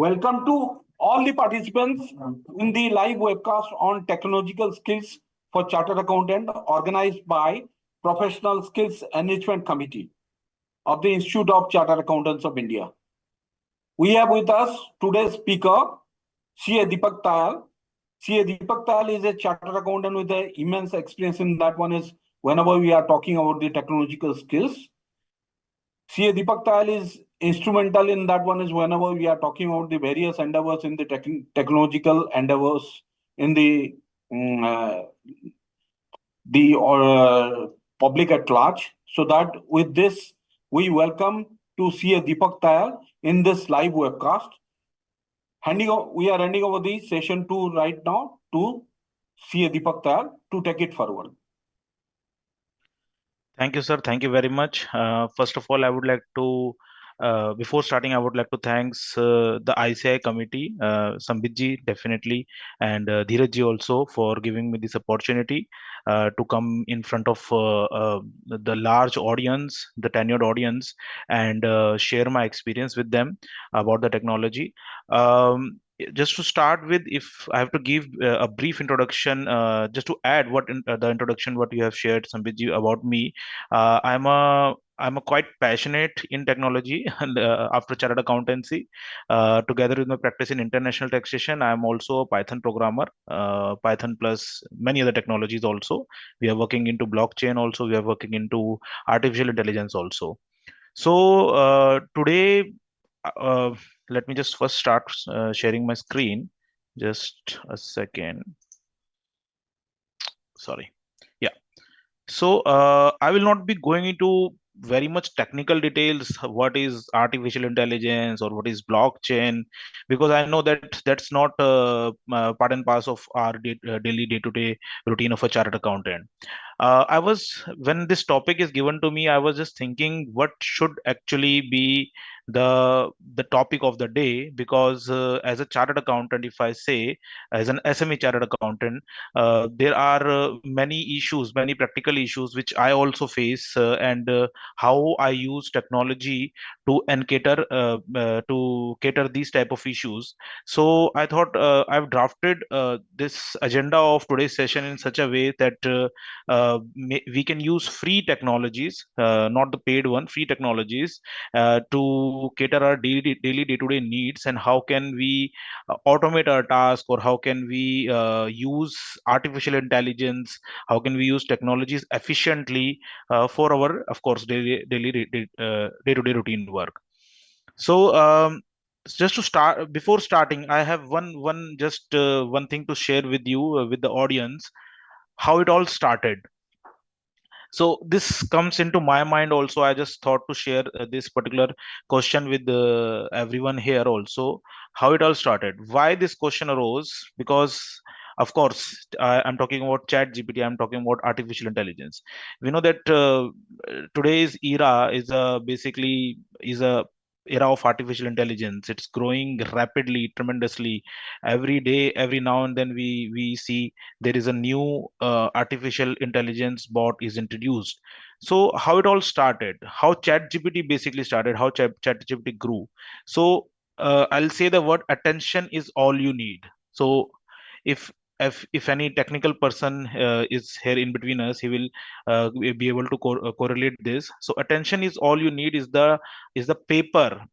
Welcome to all the participants in the live webcast on technological skills for chartered accountant organized by Professional Skills Enrichment Committee of the Institute of Chartered Accountants of India. We have with us today's speaker, C.A. Deepak Tayal. C.A. Deepak Tayal is a chartered accountant with an immense experience in that one is whenever we are talking about the technological skills. C.A. Deepak Tayal is instrumental in that one is whenever we are talking about the various endeavors in the technological endeavors in the public at large. So that with this, we welcome to C.A. Deepak Tayal in this live webcast. We are handing over the session to right now to C.A. Deepak Tayal to take it forward. Thank you, sir. Thank you very much. First of all, I would like to, before starting, I would like to thanks the ICI committee, Sambit ji definitely, and Dheeraj ji also for giving me this opportunity to come in front of the large audience, the tenured audience, and share my experience with them about the technology. Just to start with, if I have to give a brief introduction, just to add what the introduction what you have shared, Sambit ji, about me. I'm a quite passionate in technology and after chartered accountancy, together with my practice in international taxation, I'm also a Python programmer, Python plus many other technologies also. We are working into blockchain also. We are working into artificial intelligence also. So today, uh, let me just first start sharing my screen. Just a second. Sorry. Yeah. So I will not be going into very much technical details. What is artificial intelligence or what is blockchain? Because I know that that's not part and parcel of our daily day-to-day routine of a chartered accountant. I was when this topic is given to me, I was just thinking what should actually be the topic of the day, because as a chartered accountant, if I say as an SME chartered accountant, there are many issues, many practical issues which I also face, and how I use technology to cater these type of issues. So I thought I've drafted this agenda of today's session in such a way that we can use free technologies, not the paid one, free technologies to cater our daily day-to-day needs, and how can we automate our task, or how can we use artificial intelligence, how can we use technologies efficiently for our, of course, day-to-day routine work. So just to start, before starting, I have one thing to share with you, with the audience, how it all started. So this comes into my mind also. I just thought to share this particular question with everyone here also, how it all started, why this question arose. Because of course, I'm talking about chat gpt, I'm talking about artificial intelligence. We know that today's era is basically is a era of artificial intelligence. It's growing rapidly, tremendously. Every day, every now and then, we see there is a new artificial intelligence bot is introduced. So how it all started, how ChatGPT basically started, how ChatGPT grew. So I'll say the word attention is all you need. So if if any technical person is here in between us, he will be able to correlate this. So attention is all you need is the paper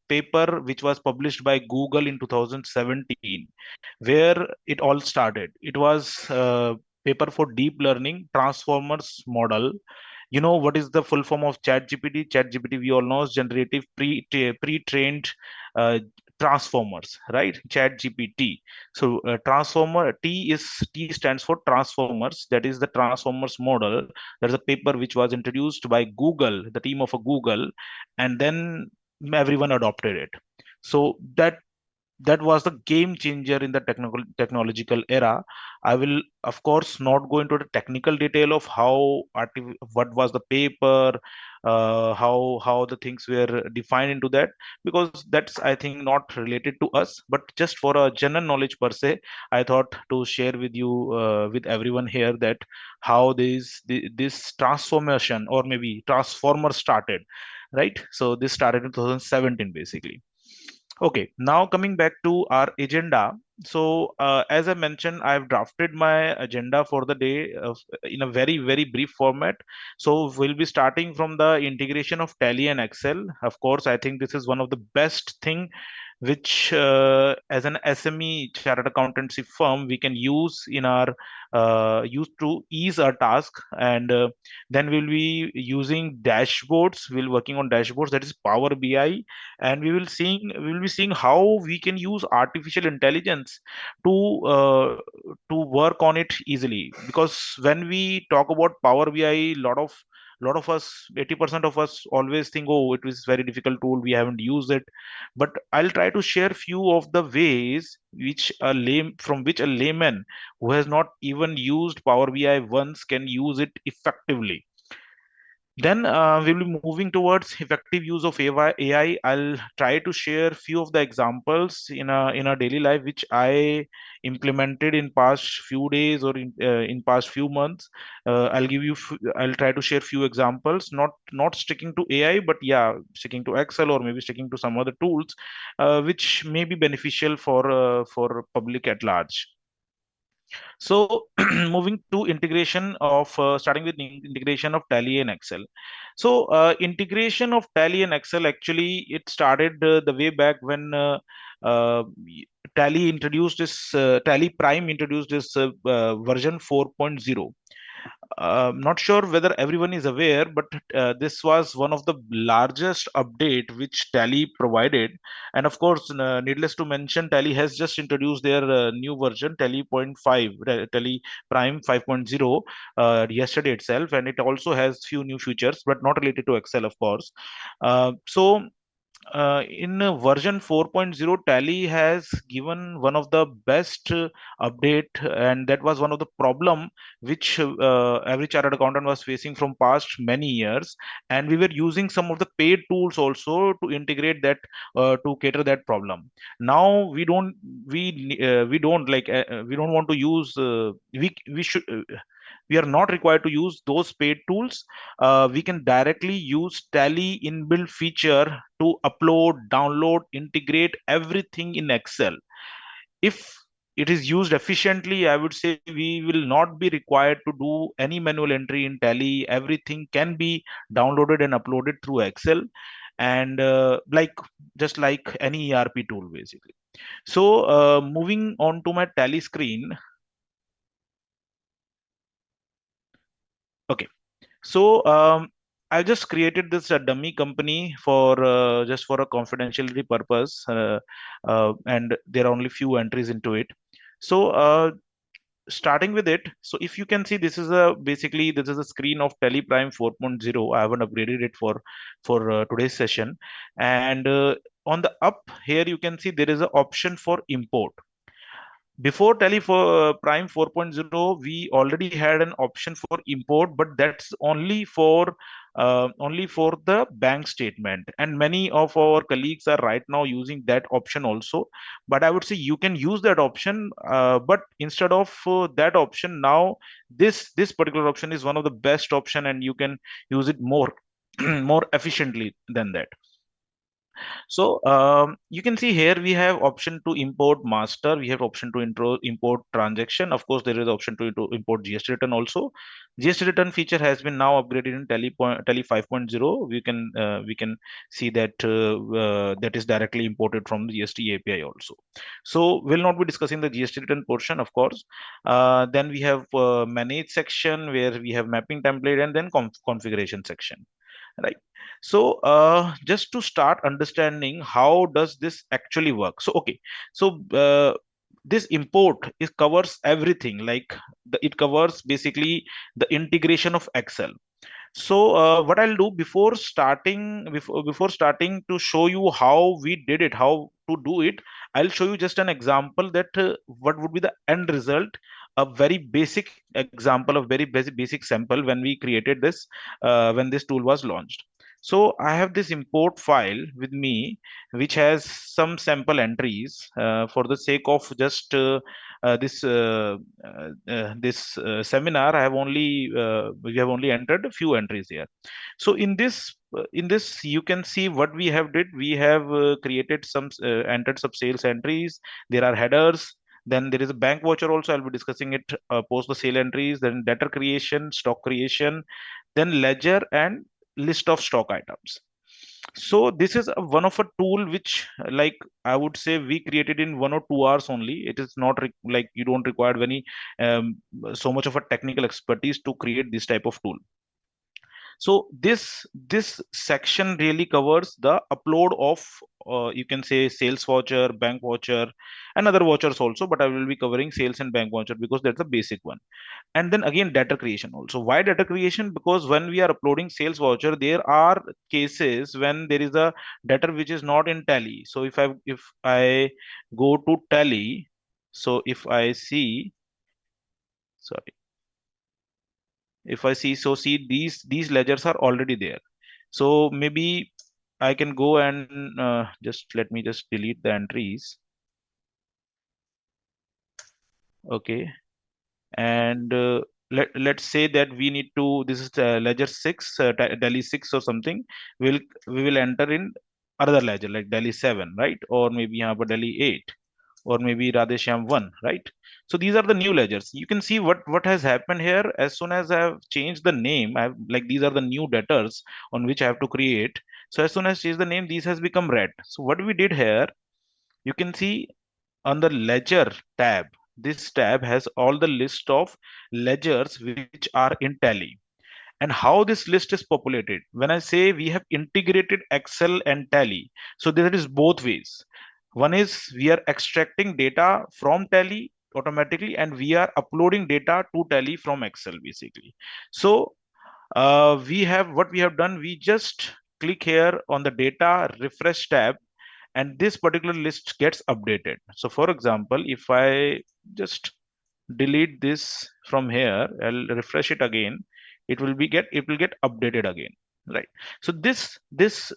which was published by Google in 2017, where it all started. It was paper for deep learning transformers model. You know what is the full form of ChatGPT? ChatGPT, we all know, is generative pre-trained uh, transformers, right? ChatGPT. So transformer T stands for transformers. That is the transformers model. There's a paper which was introduced by Google, the team of a Google, and then everyone adopted it. So that was the game changer in the technological era. I will, of course, not go into the technical detail of what was the paper, how the things were defined into that, because that's, I think, not related to us. But just for a general knowledge per se, I thought to share with you, with everyone here, that how this transformation, or maybe transformer, started. Right. So this started in 2017 basically. Okay, now coming back to our agenda. So, as I mentioned, I've drafted my agenda for the day in a very, very brief format. So, we'll be starting from the integration of Tally and Excel. Of course, I think this is one of the best thing which, as an SME chartered accountancy firm, we can use in our use to ease our task. And then we'll be using dashboards. We'll working on dashboards, that is Power BI, and we will be seeing how we can use artificial intelligence to work on it easily. Because when we talk about Power BI, lot of us, 80% of us always think, oh, it is very difficult tool, we haven't used it. But I'll try to share few of the ways which from which a layman who has not even used Power BI once can use it effectively. Then we'll be moving towards effective use of AI. I'll try to share few of the examples in a daily life which I implemented in past few days or in past few months. I'll try to share few examples, not sticking to AI, but yeah, sticking to Excel or maybe sticking to some other tools, which may be beneficial for public at large. So moving to integration of starting with integration of Tally and Excel. So integration of Tally and Excel, actually it started the way back when uh, Tally Prime introduced this version 4.0. Not sure whether everyone is aware, but this was one of the largest update which Tally provided. And of course, needless to mention, Tally has just introduced their new version, Tally point 5, Tally Prime 5.0, yesterday itself, and it also has few new features, but not related to Excel, of course. In version 4.0, Tally has given one of the best update, and that was one of the problem which every chartered accountant was facing from past many years. And we were using some of the paid tools also to integrate that, to cater that problem. Now we don't like we don't want to use we should we are not required to use those paid tools. We can directly use Tally inbuilt feature to upload, download, integrate everything in Excel. If it is used efficiently, I would say we will not be required to do any manual entry in Tally. Everything can be downloaded and uploaded through Excel, and just like any ERP tool, basically. So, moving on to my Tally screen. Okay. So I just created this dummy company for just for a confidentiality purpose, and there are only few entries into it. So starting with it, so if you can see, this is a screen of Tally Prime 4.0. I haven't upgraded it for today's session, and on the up here you can see there is an option for import. Before Prime 4.0, we already had an option for import, but that's only for the bank statement. And many of our colleagues are right now using that option also. But I would say you can use that option, but instead of that option, now this particular option is one of the best option, and you can use it more more efficiently than that. So you can see here we have option to import master, we have option to import transaction. Of course, there is option to import GST return also. GST return feature has been now upgraded in Tally 5.0. We can see that that is directly imported from the GST API also. So we'll not be discussing the GST return portion, of course. Then we have manage section where we have mapping template, and then configuration section, right? So just to start understanding how does this actually work. So okay, so this import is covers everything, like it covers basically the integration of Excel. So what I'll do before starting to show you how we did it, how to do it, I'll show you just an example that what would be the end result, a very basic example of very basic sample when we created this, when this tool was launched. So I have this import file with me, which has some sample entries. For the sake of just seminar, I have only we have only entered a few entries here. So in this you can see what we have did. We have created some entered some sales entries. There are headers. Then there is a bank voucher also. I'll be discussing it post the sale entries. Then debtor creation, stock creation, then ledger and list of stock items. So this is one of a tool which, like I would say, we created in 1 or 2 hours only. It is not like you don't require any um, so much of a technical expertise to create this type of tool. So this section really covers the upload of you can say sales voucher, bank voucher, and other vouchers also. But I will be covering sales and bank voucher because that's the basic one. And then again, data creation also. Why data creation? Because when we are uploading sales voucher, there are cases when there is a data which is not in tally. So if I go to tally, so if I see, sorry, if I see, so see these ledgers are already there. So maybe I can go and just let me just delete the entries. Okay. And let's say that we need to, this is ledger 6, Delhi 6 or something. We will enter in another ledger like Delhi 7, right? Or maybe यहाँ पर Delhi 8, or maybe Radheshyam 1, right? So these are the new ledgers. You can see what has happened here. As soon as I have changed the name, I have, like, these are the new debtors on which I have to create. So as soon as I change the name, these has become red. So what we did here, you can see on the ledger tab, this tab has all the list of ledgers which are in tally. And how this list is populated, when I say we have integrated Excel and tally, so there is both ways. One is we are extracting data from tally automatically, and we are uploading data to tally from Excel basically. So we have, what we have done, we just click here on the data refresh tab, and this particular list gets updated. So for example, if I just delete this from here, I'll refresh it again, it will get updated again, right? So this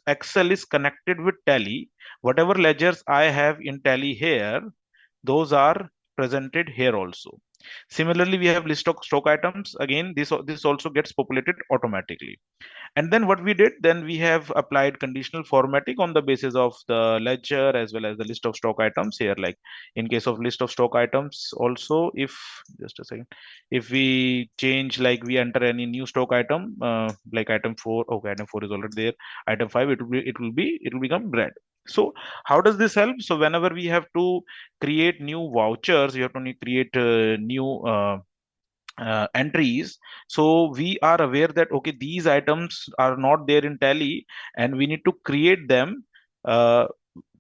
Excel is connected with tally. Whatever ledgers I have in tally here, those are presented here also. Similarly, we have list of stock items. Again, this also gets populated automatically. And then what we did, then we have applied conditional formatting on the basis of the ledger as well as the list of stock items here. Like in case of list of stock items also, if just a second, if we change, like we enter any new stock item, like item 4, okay, item 4 is already there, item 5, it will become red. So how does this help? So whenever we have to create new vouchers, you have to create new entries. So we are aware that, okay, these items are not there in tally, and we need to create them uh,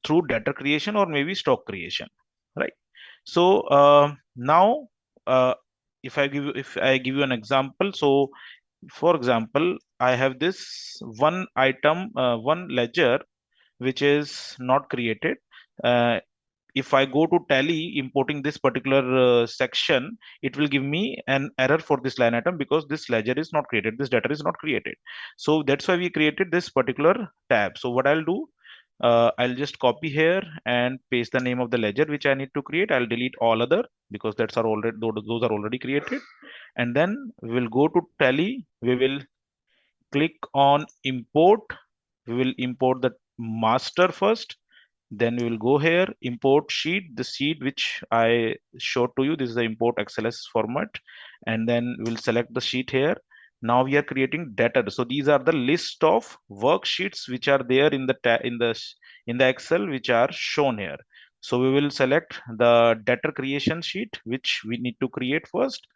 through data creation or maybe stock creation, right? So now uh, if I give you an example, so for example, I have this one item, one ledger which is not created. Uh, if I go to tally importing this particular section, it will give me an error for this line item because this ledger is not created, this data is not created. So that's why we created this particular tab. So what I'll do, I'll just copy here and paste the name of the ledger which I need to create. I'll delete all other because that's are already, those are already created. And then we will go to tally. We will click on import. We will import the master first, then we will go here, import sheet, the sheet which I showed to you. This is the import XLS format. And then we'll select the sheet here. Now we are creating data. So these are the list of worksheets which are there in the Excel, which are shown here. So we will select the data creation sheet, which we need to create first.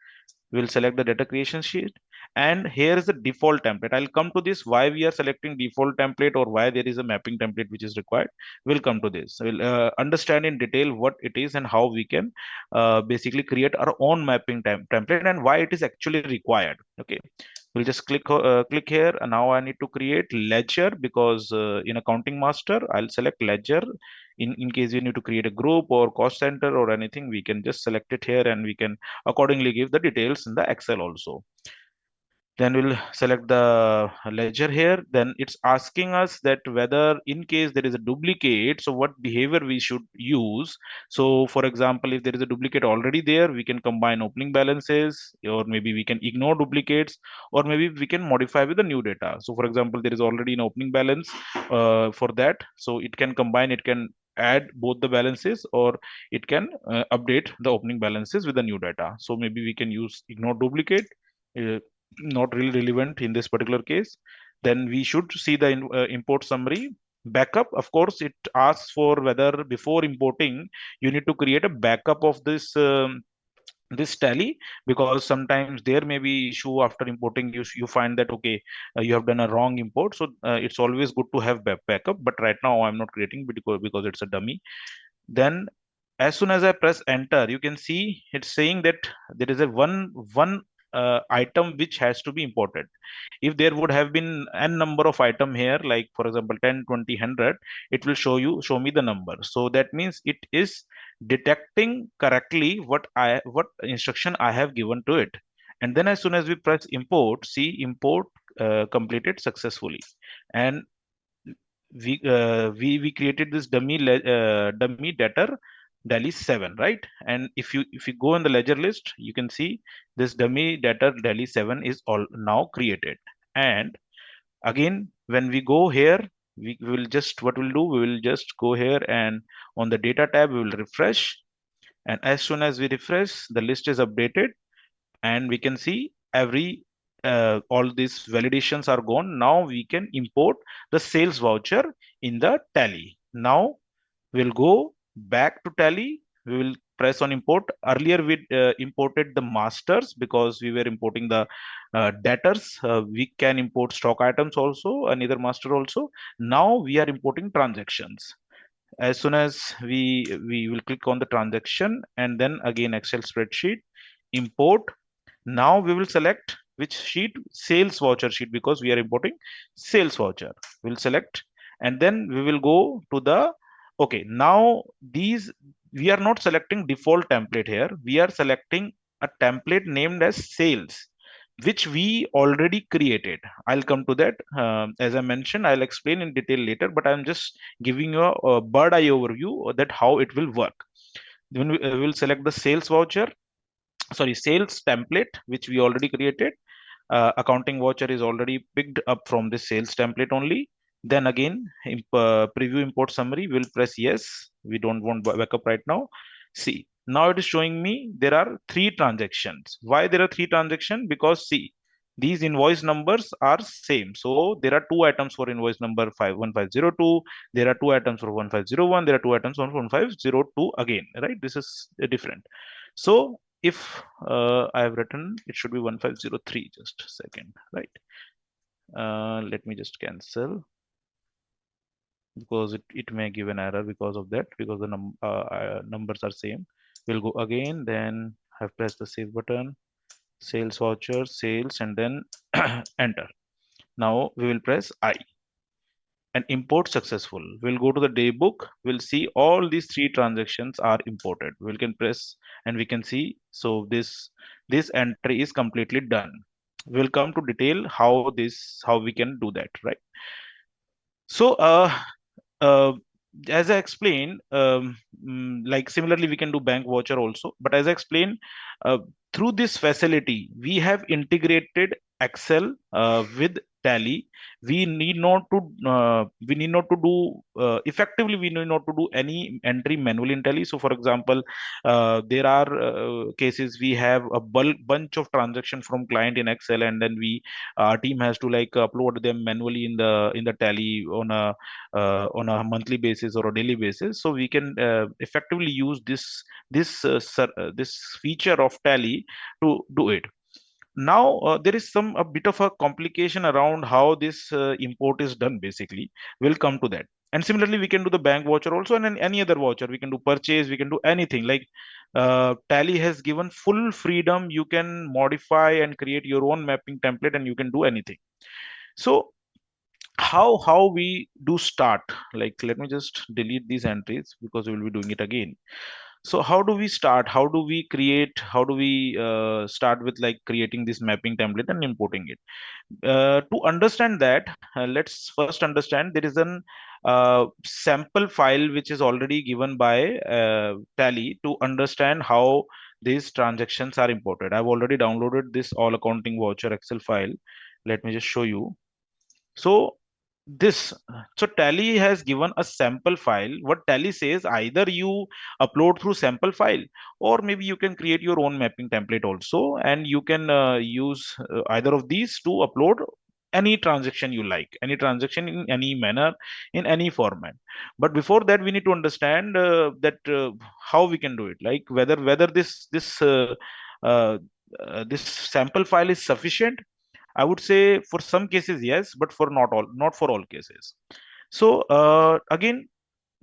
We'll select the data creation sheet, and here is the default template. I'll come to this, why we are selecting default template or why there is a mapping template which is required. We'll come to this. We'll understand in detail what it is and how we can basically create our own mapping template and why it is actually required. Okay, we'll just click here, and now I need to create ledger because in accounting master I'll select ledger. In case you need to create a group or cost center or anything, we can just select it here and we can accordingly give the details in the Excel also. Then we'll select the ledger here. Then it's asking us that whether in case there is a duplicate, so what behavior we should use. So for example, if there is a duplicate already there, we can combine opening balances, or maybe we can ignore duplicates, or maybe we can modify with the new data. So for example, there is already an opening balance for that. So it can combine, it can add both the balances, or it can update the opening balances with the new data. So maybe we can use ignore duplicate. Not really relevant in this particular case. Then we should see the import summary. Backup, of course, it asks for whether before importing you need to create a backup of this tally, because sometimes there may be issue after importing. You find that okay, you have done a wrong import. So it's always good to have backup, but right now I'm not creating because it's a dummy. Then as soon as I press enter, you can see it's saying that there is a one item which has to be imported. If there would have been n number of item here, like for example 10, 20, 100, it will show me the number. So that means it is detecting correctly what instruction I have given to it. And then as soon as we press import, see import completed successfully. And we created this dummy debtor Delhi 7, right? And if you go in the ledger list, you can see this dummy debtor Delhi 7 is all now created. And again, when we go here, we will just what we'll do, we will just go here, and on the data tab we will refresh. And as soon as we refresh, the list is updated, and we can see all these validations are gone. Now we can import the sales voucher in the tally. Now we'll go back to tally. We will press on import. Earlier we imported the masters because we were importing the debtors. We can import stock items also, another master also. Now we are importing transactions. As soon as we will click on the transaction, and then again Excel spreadsheet, import. Now we will select which sheet, sales voucher sheet, because we are importing sales voucher. We'll select, and then we will go to the, okay, now these, we are not selecting default template here. We are selecting a template named as sales, which we already created. I'll come to that. As I mentioned, I'll explain in detail later, but I'm just giving you a bird eye overview that how it will work. Then we will select the sales voucher, sorry, sales template, which we already created. Accounting voucher is already picked up from this sales template only. Then again, preview import summary, we'll press yes. We don't want backup right now. See, now it is showing me there are 3 transactions. Why there are 3 transactions? Because see, these invoice numbers are same. So there are 2 items for invoice number 51502. There are 2 items for 1501. There are 2 items for 1502 again, right? This is different. So if I have written, it should be 1503, just a second, right? Let me just cancel, because it may give an error because of that, because the numbers are same. We'll go again, then have pressed the save button, sales voucher, sales, and then enter. Now we will press I, and import successful. We'll go to the day book. We'll see all these 3 transactions are imported. We can press, and we can see, so this entry is completely done. We'll come to detail how we can do that, right? So uh, as I explained, like similarly we can do bank voucher also, but as I explained, uh, through this facility we have integrated Excel with Tally. We need not to do effectively, we need not to do any entry manually in Tally. So for example, there are cases we have a bunch of transaction from client in Excel, and then our team has to like upload them manually in the Tally on a monthly basis or a daily basis. So we can effectively use this feature of Tally to do it. Now there is a bit of a complication around how this import is done. Basically, we'll come to that. And similarly, we can do the bank voucher also, and then any other voucher. We can do purchase. We can do anything. Like Tally has given full freedom. You can modify and create your own mapping template, and you can do anything. So how we do start, like let me just delete these entries because we will be doing it again. So how do we start? How do we create? How do we start with like creating this mapping template and importing it? To understand that, let's first understand there is an sample file which is already given by Tally to understand how these transactions are imported. I've already downloaded this all accounting voucher Excel file. Let me just show you. So this, so Tally has given a sample file. What Tally says, either you upload through sample file, or maybe you can create your own mapping template also, and you can use either of these to upload any transaction you like, any transaction in any manner, in any format. But before that, we need to understand that how we can do it, like whether uh, this sample file is sufficient. I would say for some cases, yes, but for not for all cases. So again,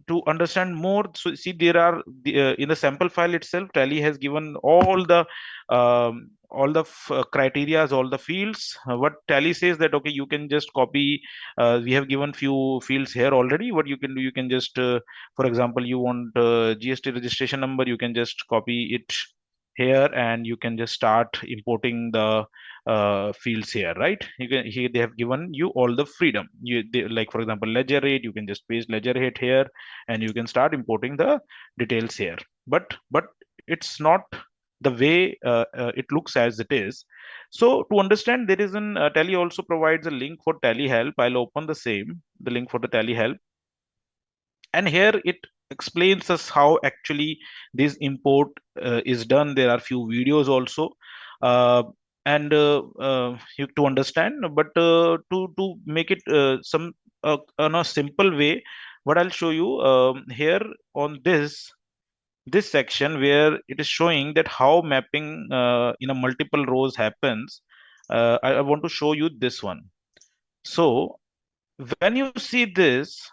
to understand more, so see there are in the sample file itself, Tally has given all the criterias, all the fields. What Tally says that okay, you can just copy. We have given few fields here already. What you can do, you can just, for example, you want GST registration number, you can just copy it here, and you can just start importing the fields here, right? You can here they have given you all the freedom. Like for example, ledger rate, you can just paste ledger rate here, and you can start importing the details here. But it's not the way it looks as it is. So to understand, there is an Tally also provides a link for Tally help. I'll open the link for the Tally help, and here it explains us how actually this import is done. There are few videos also, uh, and you to understand, but to make it some on a simple way, what I'll show you here on this section, where it is showing that how mapping in a multiple rows happens. I want to show you this one. So when you see this,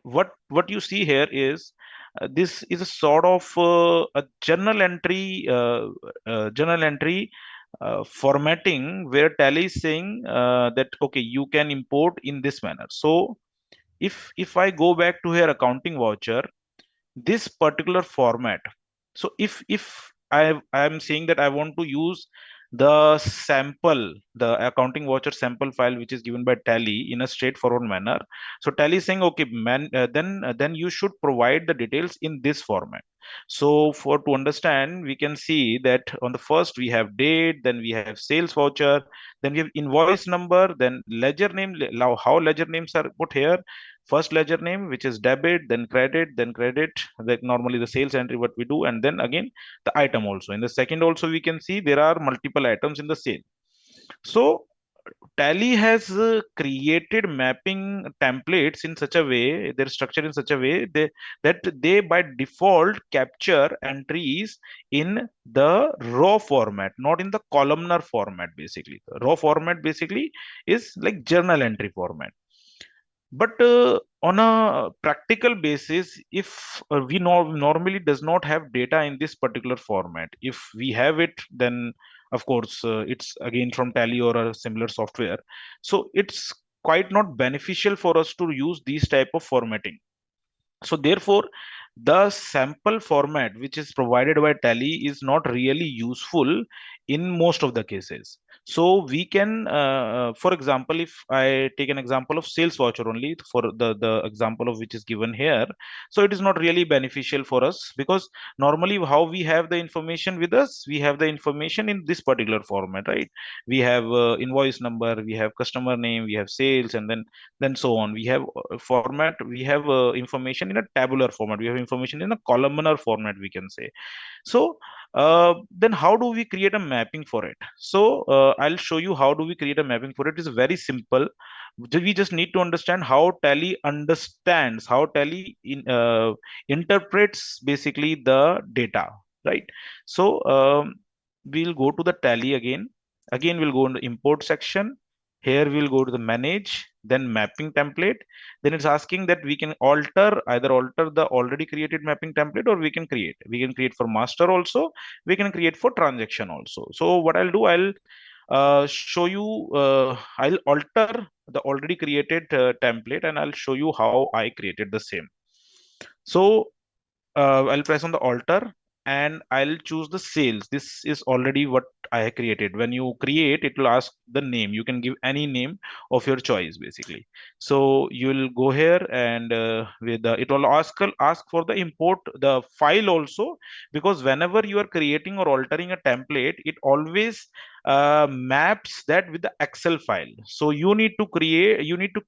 what you see here is this is a sort of a journal entry formatting, where Tally is saying that okay, you can import in this manner. So if I go back to here accounting voucher, this particular format. So if I'm saying that I want to use the sample, the accounting voucher sample file which is given by Tally in a straightforward manner. So Tally is saying, okay, man, then you should provide the details in this format. So for to understand, we can see that on the first we have date, then we have sales voucher, then we have invoice number, then ledger name. How ledger names are put here: first ledger name, which is debit, then credit, like normally the sales entry what we do, and then again the item. Also in the second also, we can see there are multiple items in the sale. So Tally has created mapping templates in such a way, they're structured in such a way that they by default capture entries in the raw format, not in the columnar format. Basically, the raw format basically is like journal entry format. But on a practical basis, if we normally does not have data in this particular format, if we have it, then of course it's again from Tally or a similar software. So it's quite not beneficial for us to use these type of formatting. So therefore, the sample format which is provided by Tally is not really useful in most of the cases. So we can, for example, if I take an example of sales voucher only for the example of which is given here, so it is not really beneficial for us, because normally how we have the information with us, we have the information in this particular format, right? We have invoice number, we have customer name, we have sales, and then so on. We have format, we have information in a tabular format, we have information in a columnar format, we can say. So then how do we create a mapping for it? So I'll show you how do we create a mapping for it. It's very simple. We just need to understand how Tally understands, how Tally interprets basically the data, right? So we'll go to the Tally again we'll go in the import section. Here we'll go to the manage, then mapping template. Then it's asking that we can either alter the already created mapping template, or we can create for master also, we can create for transaction also. So what I'll do, I'll show you, I'll alter the already created template, and I'll show you how I created the same. So I'll press on the alter. and I'll choose the sales. This is already what I have created. When you create, it will ask the name. You can give any name of your choice, basically. So you'll go here, and it will ask for the import the file also, because whenever you are creating or altering a template, it always maps that with the Excel file. So you need to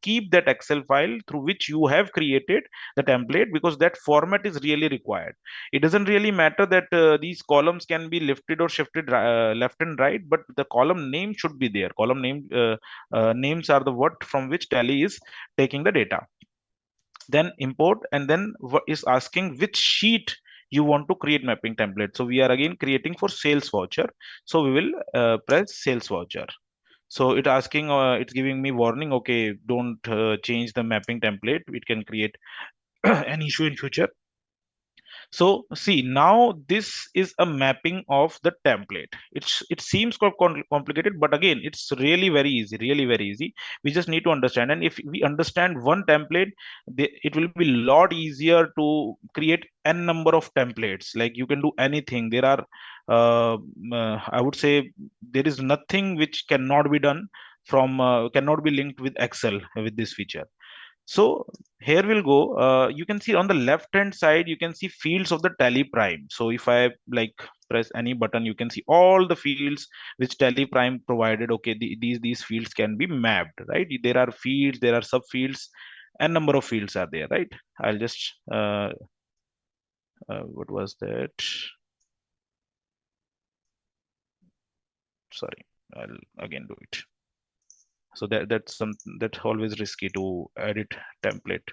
keep that Excel file through which you have created the template, because that format is really required. It doesn't really matter that these columns can be lifted or shifted left and right, but the column name should be there. Column name names are the what from which Tally is taking the data. Then import, and then what is asking which sheet you want to create mapping template. So we are again creating for sales voucher. So we will press sales voucher. So it's giving me warning. Okay, don't change the mapping template. It can create an issue in future. So see, now this is a mapping of the template. It seems complicated, but again, it's really very easy. We just need to understand, and if we understand one template, it will be a lot easier to create n number of templates. Like you can do anything. There are, I would say, there is nothing which cannot be done cannot be linked with Excel with this feature. So here we'll go. You can see on the left hand side, you can see fields of the Tally Prime. So if I like press any button, you can see all the fields which Tally Prime provided. Okay, these fields can be mapped, right? There are fields, there are subfields, and number of fields are there, right? I'll just what was that? Sorry, I'll again do it. So that's always risky to edit template.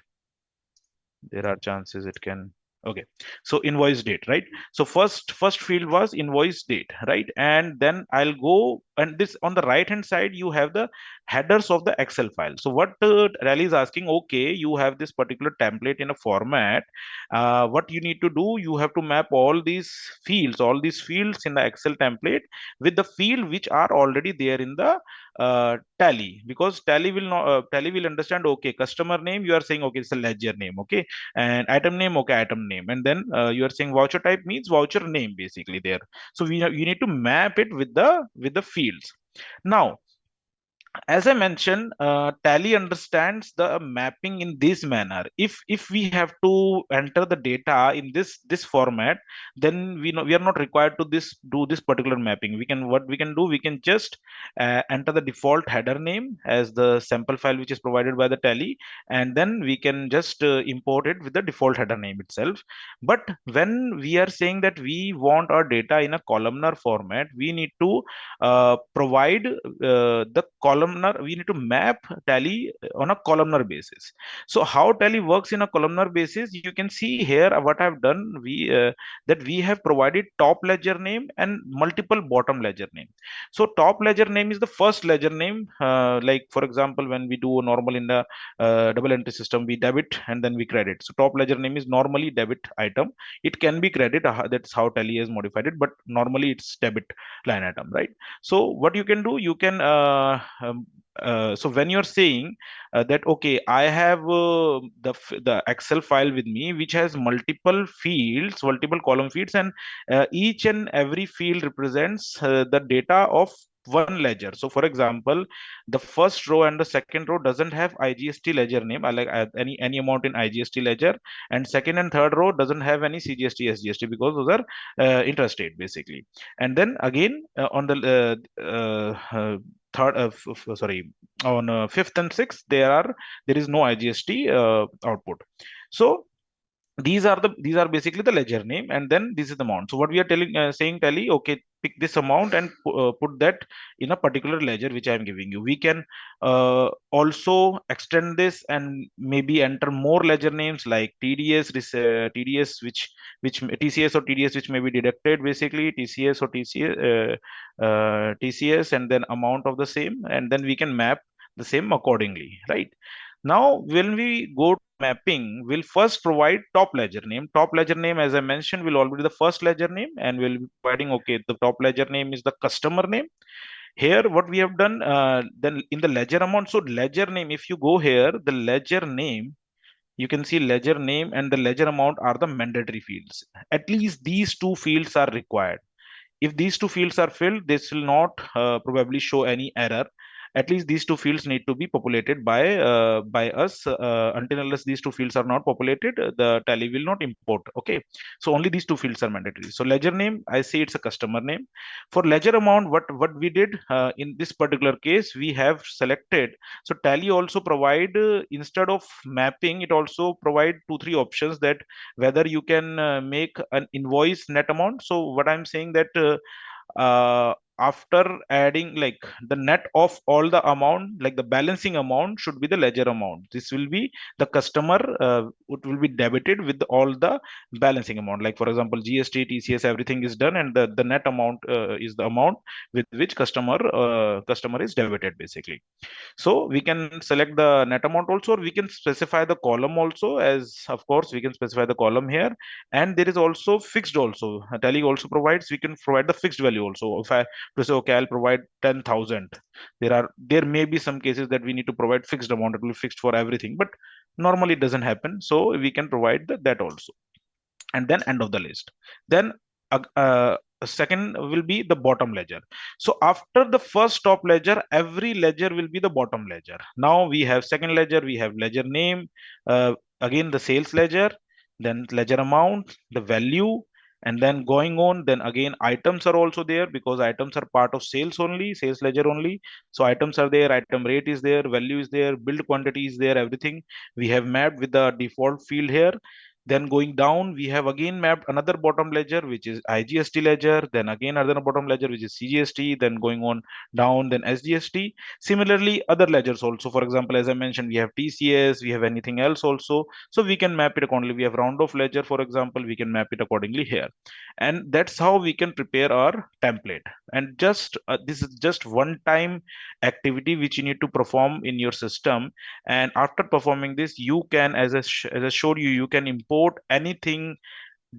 There are chances it can. Okay, so invoice date, right? So first field was invoice date, right? And then I'll go, and this on the right hand side you have the headers of the Excel file. So what Rally is asking, okay, you have this particular template in a format. What you need to do, you have to map all these fields in the Excel template with the field which are already there in the Tally, because Tally will understand. Okay, customer name, you are saying okay, it's a ledger name. Okay, and item name, okay, item name, and then you are saying voucher type means voucher name, basically there. So you need to map it with the fields. Now, as I mentioned, Tally understands the mapping in this manner. If we have to enter the data in this format, then we are not required to do this particular mapping. What we can do, we can just enter the default header name as the sample file which is provided by the Tally, and then we can just import it with the default header name itself. But when we are saying that we want our data in a columnar format, we need to provide the columnar. We need to map Tally on a columnar basis. So how Tally works in a columnar basis, you can see here what I've done. We have provided top ledger name and multiple bottom ledger name. So top ledger name is the first ledger name. Like for example, when we do normal in the double entry system, we debit and then we credit. So top ledger name is normally debit item. It can be credit. That's how Tally has modified it, but normally it's debit line item, right? So what you can do, you can so when you're saying that okay, I have the Excel file with me which has multiple fields, multiple column fields, and each and every field represents the data of one ledger. So for example, the first row and the second row doesn't have IGST ledger name. I like any amount in IGST ledger, and second and third row doesn't have any CGST SGST, because those are interest rate basically. And then again on the third sorry, on fifth and sixth, there is no IGST output. So these are basically the ledger name, and then this is the amount. So what we are saying Tally, okay, pick this amount and put that in a particular ledger which I am giving you. We can also extend this and maybe enter more ledger names like TDS, which TCS or TDS, which may be deducted, basically TCS or TCS, and then amount of the same, and then we can map the same accordingly, right? Now, when we go to mapping, we'll first provide top ledger name. Top ledger name, as I mentioned, will already be the first ledger name, and we'll be providing, okay, the top ledger name is the customer name. Here, what we have done, then in the ledger amount, so ledger name, if you go here, the ledger name you can see ledger name and the ledger amount are the mandatory fields. At least these two fields are required. If these two fields are filled, this will not probably show any error. At least these two fields need to be populated by us. Until unless these two fields are not populated, the Tally will not import. Okay, so only these two fields are mandatory. So ledger name, I say it's a customer name. For ledger amount, what we did in this particular case, we have selected. So Tally also provide instead of mapping, it also provide 2 3 options that whether you can make an invoice net amount. So what I'm saying that after adding like the net of all the amount, like the balancing amount should be the ledger amount. This will be the customer, it will be debited with all the balancing amount. Like for example, GST, TCS, everything is done, and the net amount is the amount with which customer is debited basically. So we can select the net amount also, or we can specify the column also. As of course, we can specify the column here, and there is also fixed also. Tally also provides, we can provide the fixed value also. If I to say, okay, I'll provide 10,000. There may be some cases that we need to provide fixed amount. It will be fixed for everything, but normally it doesn't happen. So we can provide that also, and then end of the list. Then second will be the bottom ledger. So after the first top ledger, every ledger will be the bottom ledger. Now we have second ledger, we have ledger name, again the sales ledger, then ledger amount, the value, and then going on, then again items are also there because items are part of sales only, sales ledger only. So items are there, item rate is there, value is there, billed quantity is there, everything we have mapped with the default field here. Then going down, we have again mapped another bottom ledger, which is IGST ledger. Then again another bottom ledger, which is CGST. Then going on down, then SGST. Similarly, other ledgers also. For example, as I mentioned, we have TCS, we have anything else also. So we can map it accordingly. We have round off ledger, for example, we can map it accordingly here. And that's how we can prepare our template. And just this is just one time activity which you need to perform in your system. And after performing this, you can, as I showed you, you can import anything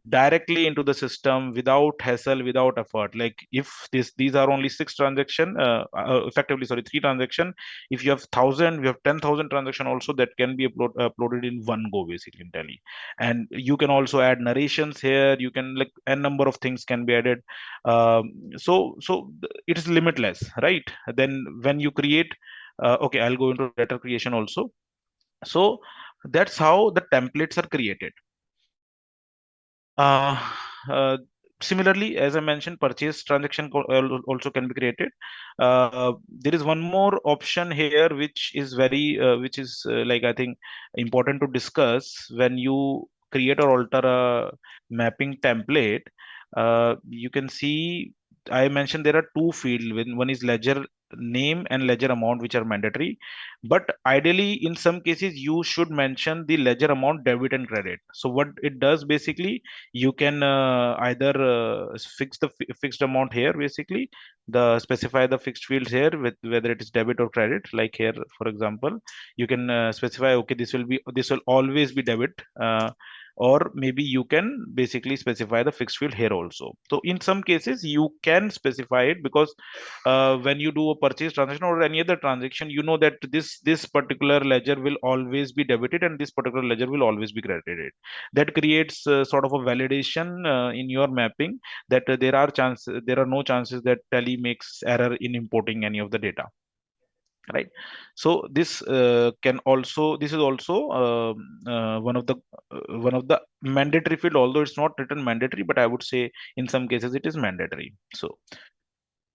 directly into the system without hassle, without effort. Like if these are only 6 transaction, effectively, sorry, 3 transaction. If you have 1,000, you have 10,000 transaction also, that can be uploaded in one go basically in Tally. And you can also add narrations here. You can, like, a number of things can be added. It is limitless, right? Then when you create, okay, I'll go into data creation also. So that's how the templates are created. Uh, uh, Similarly, as I mentioned, purchase transaction also can be created. There is one more option here, which is which is like, I think, important to discuss when you create or alter a mapping template. You can see I mentioned there are two fields. One is ledger name and ledger amount, which are mandatory. But ideally, in some cases, you should mention the ledger amount debit and credit. So what it does basically, you can either fix the fixed amount here basically, the specify the fixed fields here with whether it is debit or credit. Like here, for example, you can specify, okay, this will always be debit, or maybe you can basically specify the fixed field here also. So in some cases you can specify it, because when you do a purchase transaction or any other transaction, you know that this particular ledger will always be debited and this particular ledger will always be credited. That creates sort of a validation in your mapping, that there are no chances that Tally makes error in importing any of the data, right? So this is also one of the mandatory field, although it's not written mandatory, but I would say in some cases it is mandatory.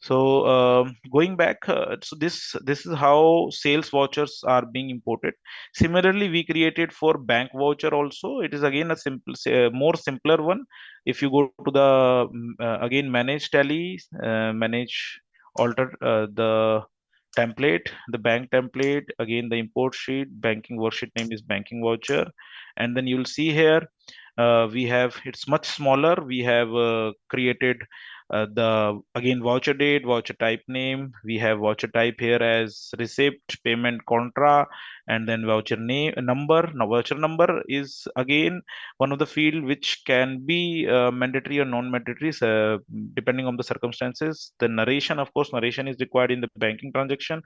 Going back, so this is how sales vouchers are being imported. Similarly, we created for bank voucher also. It is again a more simpler one. If you go to the again manage Tally, manage alter the template, the bank template, again the import sheet, banking worksheet name is banking voucher, and then you'll see here we have, it's much smaller. We have created the again voucher date, voucher type name. We have voucher type here as receipt, payment contra, and then voucher name number. Now voucher number is again one of the field which can be mandatory or non-mandatory depending on the circumstances. The narration, of course, narration is required in the banking transaction.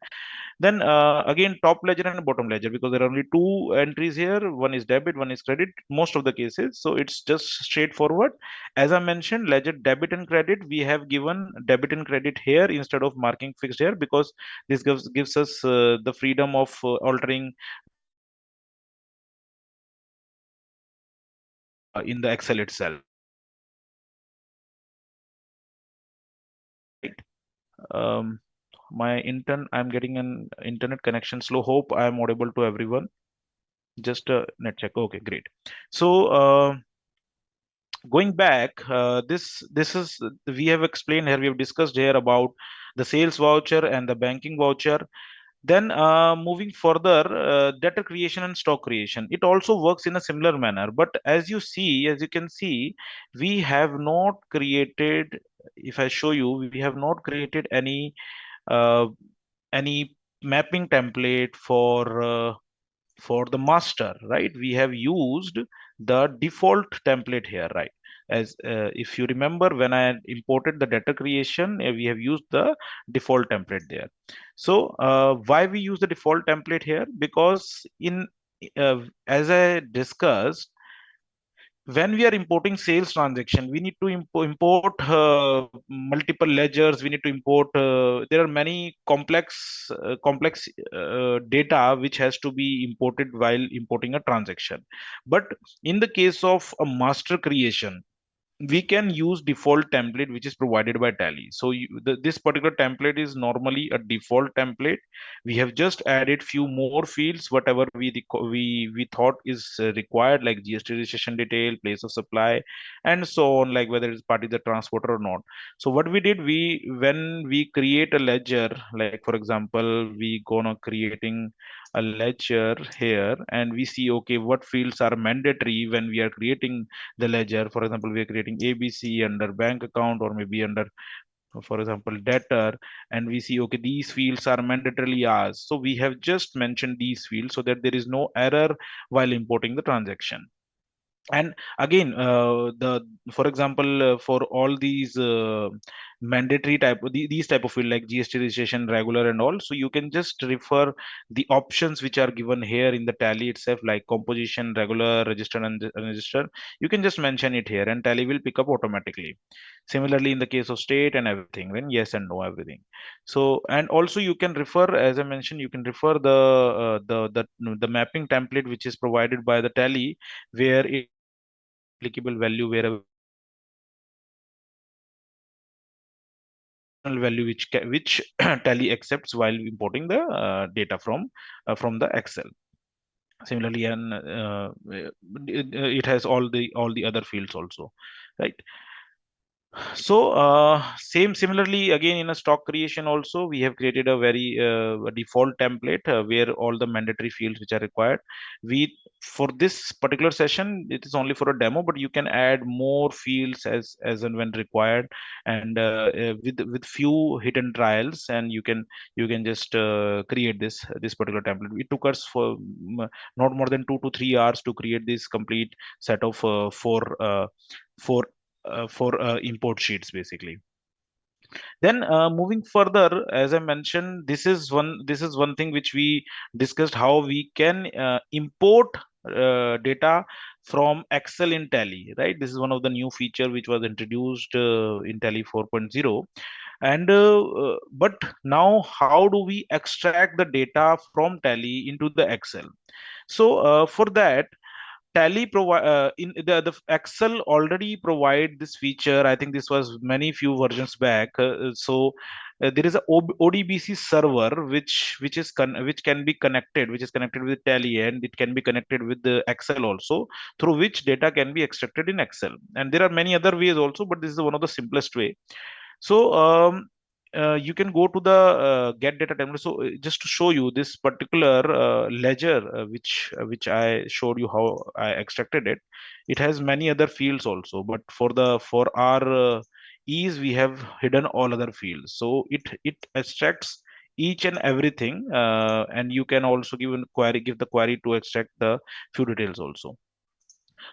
Then again, top ledger and bottom ledger, because there are only two entries here. One is debit, one is credit, most of the cases. So it's just straightforward. As I mentioned, ledger debit and credit, we have given debit and credit here instead of marking fixed here, because this gives us the freedom of altering in the Excel itself. Right. I'm getting an internet connection slow. Hope I am audible to everyone. Just a net check. Okay, great. So going back, this is we have explained here. We have discussed here about the sales voucher and the banking voucher. Then moving further, debtor creation and stock creation. It also works in a similar manner. But as you can see, we have not created. If I show you, we have not created uh, any mapping template for the master, right? We have used the default template here, right? As if you remember, when I imported the data creation, we have used the default template there. So why we use the default template here? Because in as I discussed, when we are importing sales transaction, we need to import multiple ledgers. We need to import there are many complex data which has to be imported while importing a transaction. But in the case of a master creation, we can use default template which is provided by Tally. So this particular template is normally a default template. We have just added few more fields, whatever we thought is required, like GST registration detail, place of supply, and so on, like whether it's party the transporter or not. So what we did, when we create a ledger, like for example, we gonna creating a ledger here, and we see, okay, what fields are mandatory when we are creating the ledger. For example, we are creating ABC under bank account, or maybe under, for example, debtor, and we see, okay, these fields are mandatorily ours. So we have just mentioned these fields so that there is no error while importing the transaction. And again, the for example, for all these mandatory type, these type of field like GST registration, regular, and all, so you can just refer the options which are given here in the Tally itself, like composition, regular, register, and unregistered. You can just mention it here, and Tally will pick up automatically. Similarly, in the case of state and everything, when yes and no, everything. So, and also you can refer, as I mentioned, you can refer the mapping template which is provided by the Tally, where it applicable value, wherever value which Tally accepts while importing the data from the Excel. Similarly, and it has all the other fields also, right? So similarly, again, in a stock creation also, we have created a very a default template where all the mandatory fields which are required. We, for this particular session, it is only for a demo, but you can add more fields as and when required, and with few hidden trials, and you can just create this particular template. It took us for not more than 2 to 3 hours to create this complete set of four import sheets, basically. Then moving further, as I mentioned, this is one thing which we discussed, how we can import data from Excel in Tally, right? This is one of the new feature which was introduced in Tally 4.0. And but now, how do we extract the data from Tally into the Excel? So for that, Tally provide in the Excel already provide this feature. I think this was many few versions back. There is a ODBC server which can be connected, which is connected with Tally, and it can be connected with the Excel also, through which data can be extracted in Excel. And there are many other ways also, but this is one of the simplest way. So you can go to the get data terminal. So just to show you this particular ledger, which I showed you how I extracted it, it has many other fields also. But for our is we have hidden all other fields. So it extracts each and everything, and you can also give the query to extract the few details also.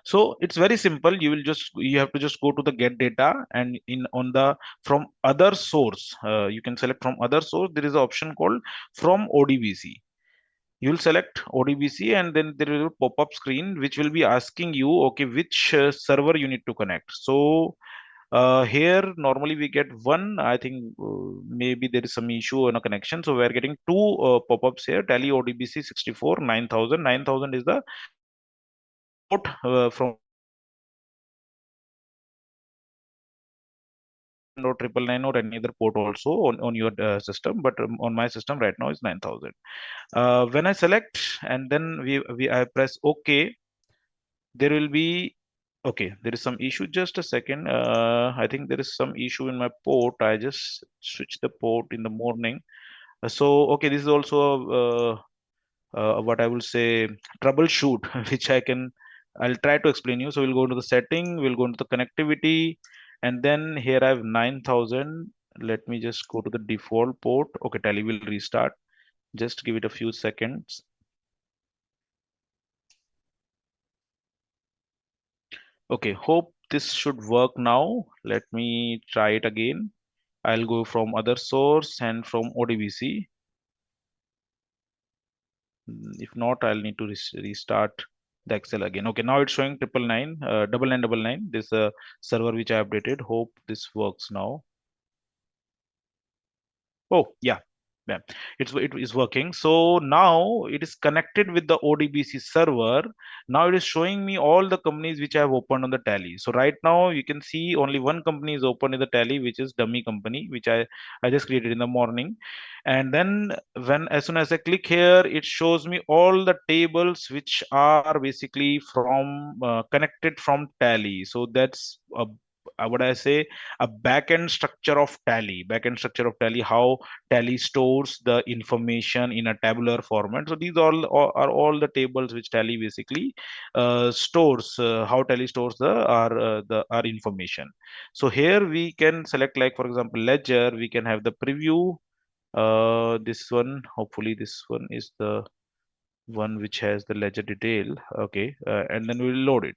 So it's very simple. You have to just go to the get data, and in on the from other source, you can select from other source. There is an option called from ODBC. You'll select ODBC, and then there is a pop-up screen which will be asking you, okay, which server you need to connect. So here normally we get one. I think maybe there is some issue in a connection. So we are getting two pop-ups here. Tally ODBC 64 9000. 9000 is the port from or 999 or any other port also on your system, but on my system right now is 9000. When I select and then I press OK, there will be okay. There is some issue. Just a second. I think there is some issue in my port. I just switched the port in the morning. So okay, this is also what I will say troubleshoot, which I'll try to explain you. So we'll go into the setting, we'll go into the connectivity, and then here I have 9000. Let me just go to the default port. Okay, Tally will restart. Just give it a few seconds. Okay, hope this should work now. Let me try it again. I'll go from other source and from ODBC. If not, I'll need to restart the Excel again. Okay, now it's showing 9999. This server which I updated. Hope this works now. Oh, yeah. Yeah, it is working. So now it is connected with the ODBC server. Now it is showing me all the companies which I have opened on the Tally. So right now you can see only one company is open in the Tally, which is dummy company, which I just created in the morning. And then as soon as I click here, it shows me all the tables which are basically from connected from Tally. So that's what I say, a backend structure of Tally, how Tally stores the information in a tabular format. So these are all the tables which Tally basically stores, how Tally stores our information. So here we can select, like for example, ledger. We can have the preview. This one, hopefully this one is the one which has the ledger detail. Okay, and then we'll load it.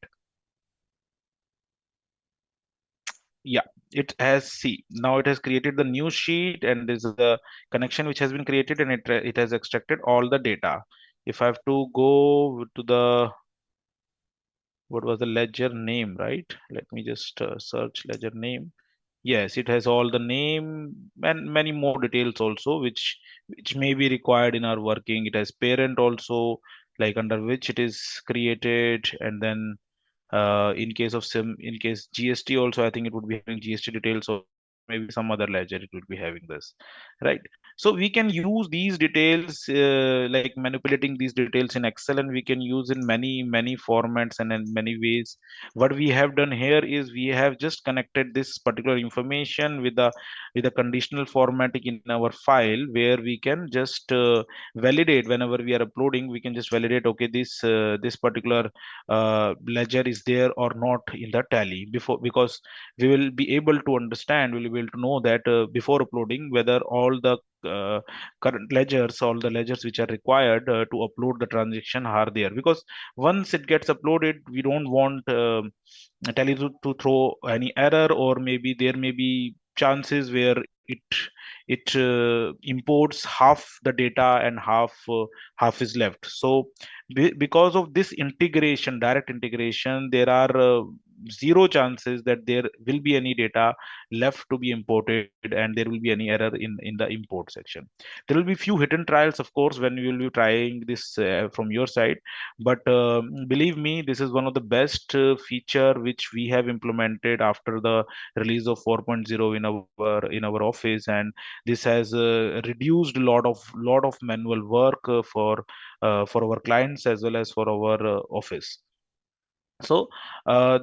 Yeah, it has, see, now it has created the new sheet, and there's a connection which has been created, and it has extracted all the data. If I have to go to the, what was the ledger name, right? Let me just search ledger name. Yes, it has all the name and many more details also, which may be required in our working. It has parent also, like under which it is created, and then in case GST also, I think it would be having GST details, or maybe some other ledger it would be having this, right? So we can use these details, like manipulating these details in Excel, and we can use in many formats and in many ways. What we have done here is we have just connected this particular information with the conditional formatting in our file, where we can just validate whenever we are uploading. We can just validate, okay, this particular ledger is there or not in the Tally, because we will be able to understand, we'll be able to know that before uploading, whether all the all the ledgers which are required to upload the transaction are there. Because once it gets uploaded, we don't want Tally to throw any error, or maybe there may be chances where it imports half the data and half is left. So because of this integration, direct integration, there are zero chances that there will be any data left to be imported, and there will be any error in the import section. There will be few hidden trials, of course, when you will be trying this from your side, but believe me, this is one of the best feature which we have implemented after the release of 4.0 in our office, and this has reduced a lot of manual work for our clients as well as for our office. So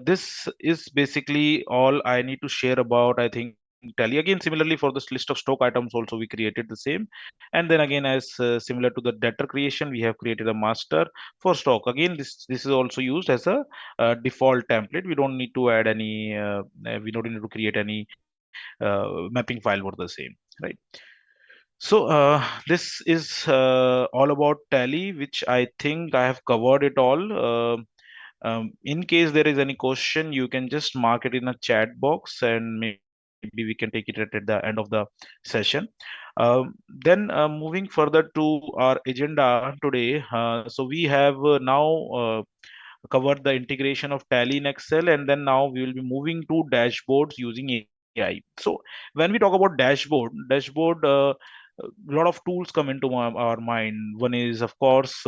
this is basically all I need to share about, I think, Tally. Again, similarly for this list of stock items also we created the same, and then again, as similar to the debtor creation, we have created a master for stock. Again, this is also used as a default template. We don't need to add any we don't need to create any mapping file were the same, right? So this is all about Tally, which I think I have covered it all. In case there is any question, you can just mark it in a chat box, and maybe we can take it at the end of the session. Then moving further to our agenda today, so we have now covered the integration of Tally in Excel, and then now we will be moving to dashboards using AI. So when we talk about dashboard, a lot of tools come into our mind. One is, of course,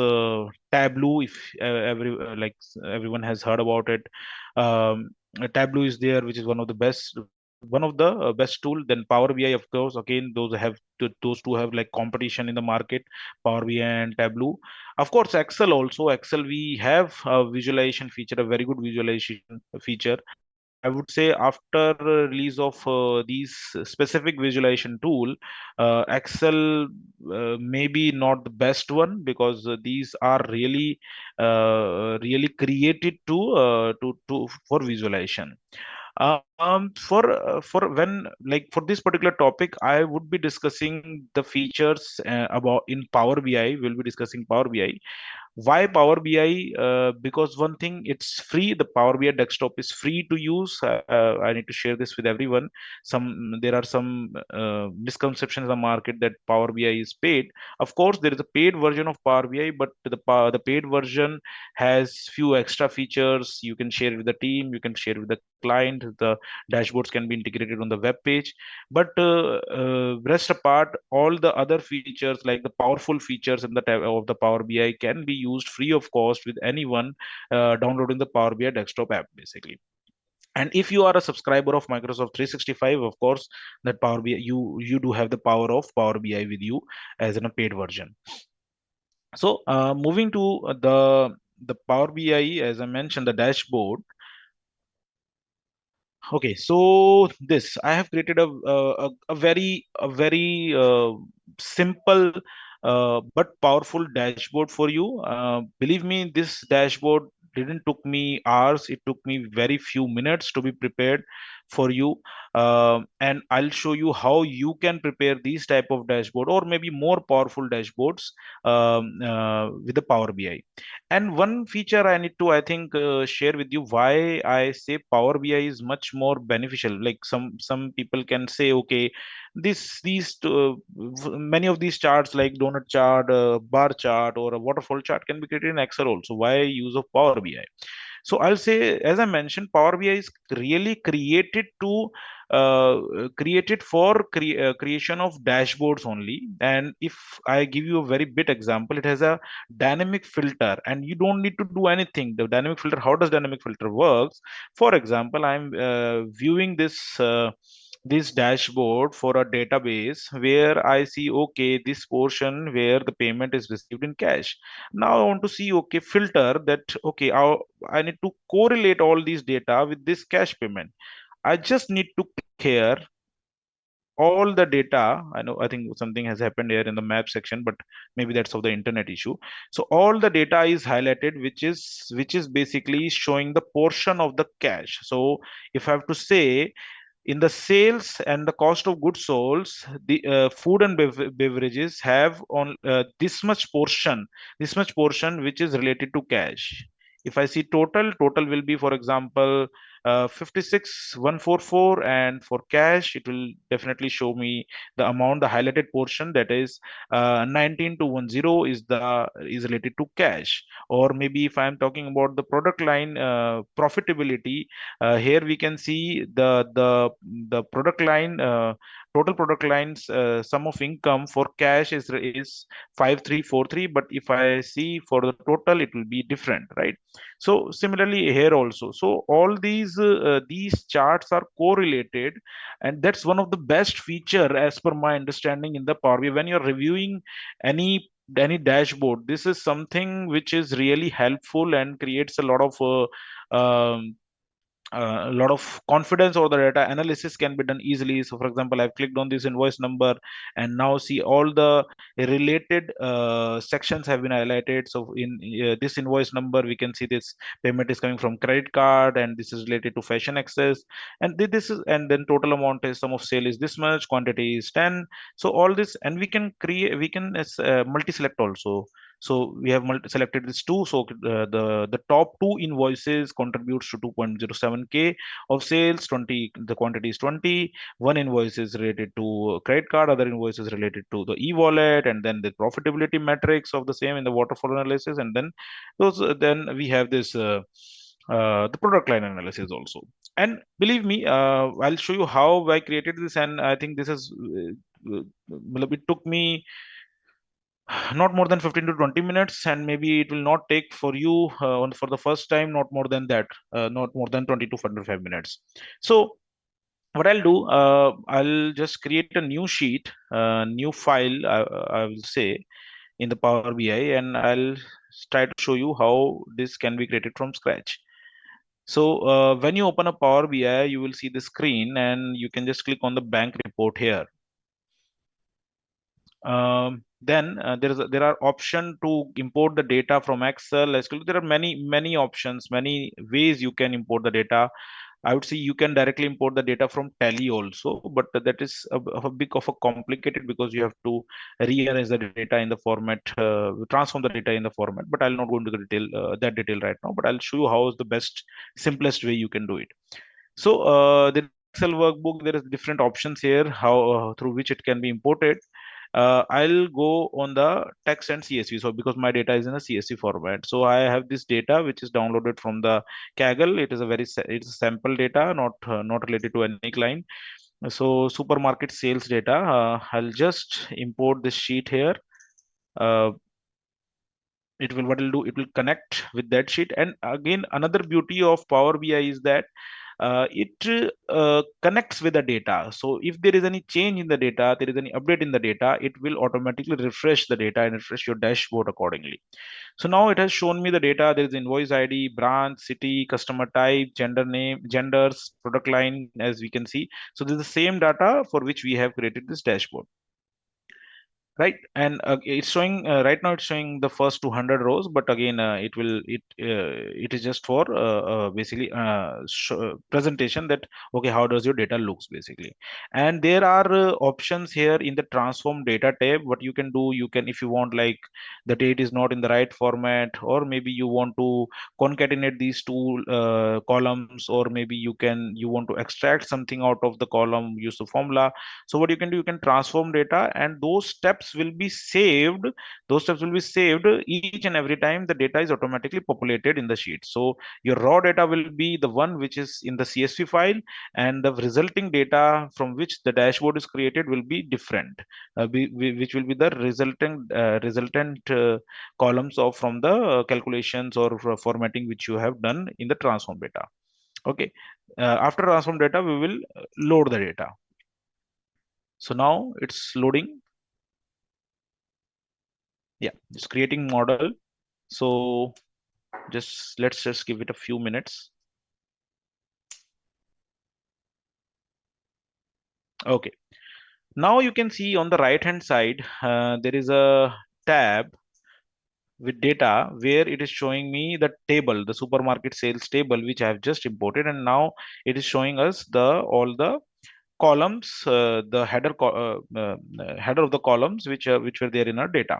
Tableau. If everyone has heard about it, Tableau is there, which is one of the best tool. Then Power BI, of course, again those two have like competition in the market, Power BI and Tableau. Of course, Excel also. Excel, we have a visualization feature, a very good visualization feature. I would say after release of these specific visualization tool, Excel maybe not the best one, because these are really created to for visualization. For when, like, for this particular topic, I would be discussing the features about in Power BI. We'll be discussing Power BI. Why Power BI? Because one thing, it's free. The Power BI desktop is free to use. I need to share this with everyone. There are some misconceptions in the market that Power BI is paid. Of course, there is a paid version of Power BI, but the paid version has few extra features. You can share it with the team. You can share it with the client. The dashboards can be integrated on the web page. But rest apart, all the other features, like the powerful features in the tab of the Power BI, can be used free of cost with anyone downloading the Power BI desktop app, basically. And if you are a subscriber of Microsoft 365, of course, that Power BI, you do have the power of Power BI with you as in a paid version. So moving to the Power BI, as I mentioned, the dashboard. Okay, so this I have created a very simple but powerful dashboard for you. Believe me, this dashboard didn't took me hours. It took me very few minutes to be prepared for you. And I'll show you how you can prepare these type of dashboard, or maybe more powerful dashboards with the Power BI. And one feature I need to, I think, share with you why I say Power BI is much more beneficial. Like some people can say, okay, many of these charts, like donut chart, bar chart, or a waterfall chart, can be created in Excel also. Why use of Power BI? So I'll say, as I mentioned, Power BI is really created for creation of dashboards only. And if I give you a very bit example, it has a dynamic filter, and you don't need to do anything. The dynamic filter, how does dynamic filter works? For example, I'm viewing this dashboard for a database where I see, okay, this portion where the payment is received in cash. Now I want to see, okay, filter that, okay, I need to correlate all these data with this cash payment. I just need to click here, all the data. I think something has happened here in the map section, but maybe that's of the internet issue. So all the data is highlighted, which is basically showing the portion of the cash. So if I have to say, in the sales and the cost of goods sold, the food and beverages have on this much portion which is related to cash. If I see total will be, for example, 56,144, and for cash it will definitely show me the amount, the highlighted portion, that is 19,210 is related to cash. Or maybe if I am talking about the product line profitability, here we can see the product line, total product lines sum of income for cash is 5343, but if I see for the total, it will be different, right? So similarly here also. So all these charts are correlated, and that's one of the best feature, as per my understanding, in the Power BI. When you're reviewing any dashboard, this is something which is really helpful and creates a lot of a lot of confidence over the data. Analysis can be done easily. So for example, I've clicked on this invoice number and now see all the related sections have been highlighted. So in this invoice number, we can see this payment is coming from credit card and this is related to fashion access, and this is, and then total amount is, sum of sale is this much, quantity is 10. So all this, and we can create, we can multi-select also. So we have selected this two. So the top two invoices contributes to 2.07K of sales. 20, the quantity is 20. One invoice is related to credit card, other invoice is related to the e-wallet, and then the profitability metrics of the same in the waterfall analysis, and then those. Then we have this the product line analysis also. And believe me, I'll show you how I created this, and I think this is. It took me not more than 15 to 20 minutes, and maybe it will not take for you for the first time, not more than that, not more than 20 to 45 minutes. So what I'll do, I'll just create a new sheet, new file, I will say, in the Power BI, and I'll try to show you how this can be created from scratch. So when you open a Power BI, you will see the screen and you can just click on the bank report here. Then there are option to import the data from Excel, SQL. There are many options, many ways you can import the data. I would say you can directly import the data from Tally also, but that is a bit of a complicated because you have to rearrange the data in the format, transform the data in the format. But I'll not go into the detail that detail right now. But I'll show you how is the best, simplest way you can do it. So the Excel workbook, there is different options here how through which it can be imported. I'll go on the text and CSV. So because my data is in a CSV format, so I have this data which is downloaded from the Kaggle. It is a it's a sample data, not related to any client. So supermarket sales data. I'll just import this sheet here. It will, what it'll do, it will connect with that sheet. And again, another beauty of Power BI is that it connects with the data. So if there is any change in the data, there is any update in the data, it will automatically refresh the data and refresh your dashboard accordingly. So now it has shown me the data. There is invoice ID, branch, city, customer type, gender name, genders, product line, as we can see. So this is the same data for which we have created this dashboard. Right, and it's showing right now it's showing the first 200 rows, but again it is just for basically presentation that okay, how does your data looks basically. And there are options here in the transform data tab. What you can do, you can, if you want, like the date is not in the right format, or maybe you want to concatenate these two columns, or maybe you want to extract something out of the column, use the formula. So what you can do, you can transform data, and those steps will be saved. Those steps will be saved each and every time the data is automatically populated in the sheet. So your raw data will be the one which is in the CSV file, and the resulting data from which the dashboard is created will be different, which will be the resultant columns of from the calculations or formatting which you have done in the transform data. Okay, after transform data, we will load the data. So now it's loading. Yeah, it's creating model. So let's just give it a few minutes. Okay. Now you can see on the right hand side, there is a tab with data where it is showing me the table, the supermarket sales table, which I have just imported. And now it is showing us all the columns, the header of the columns which were there in our data.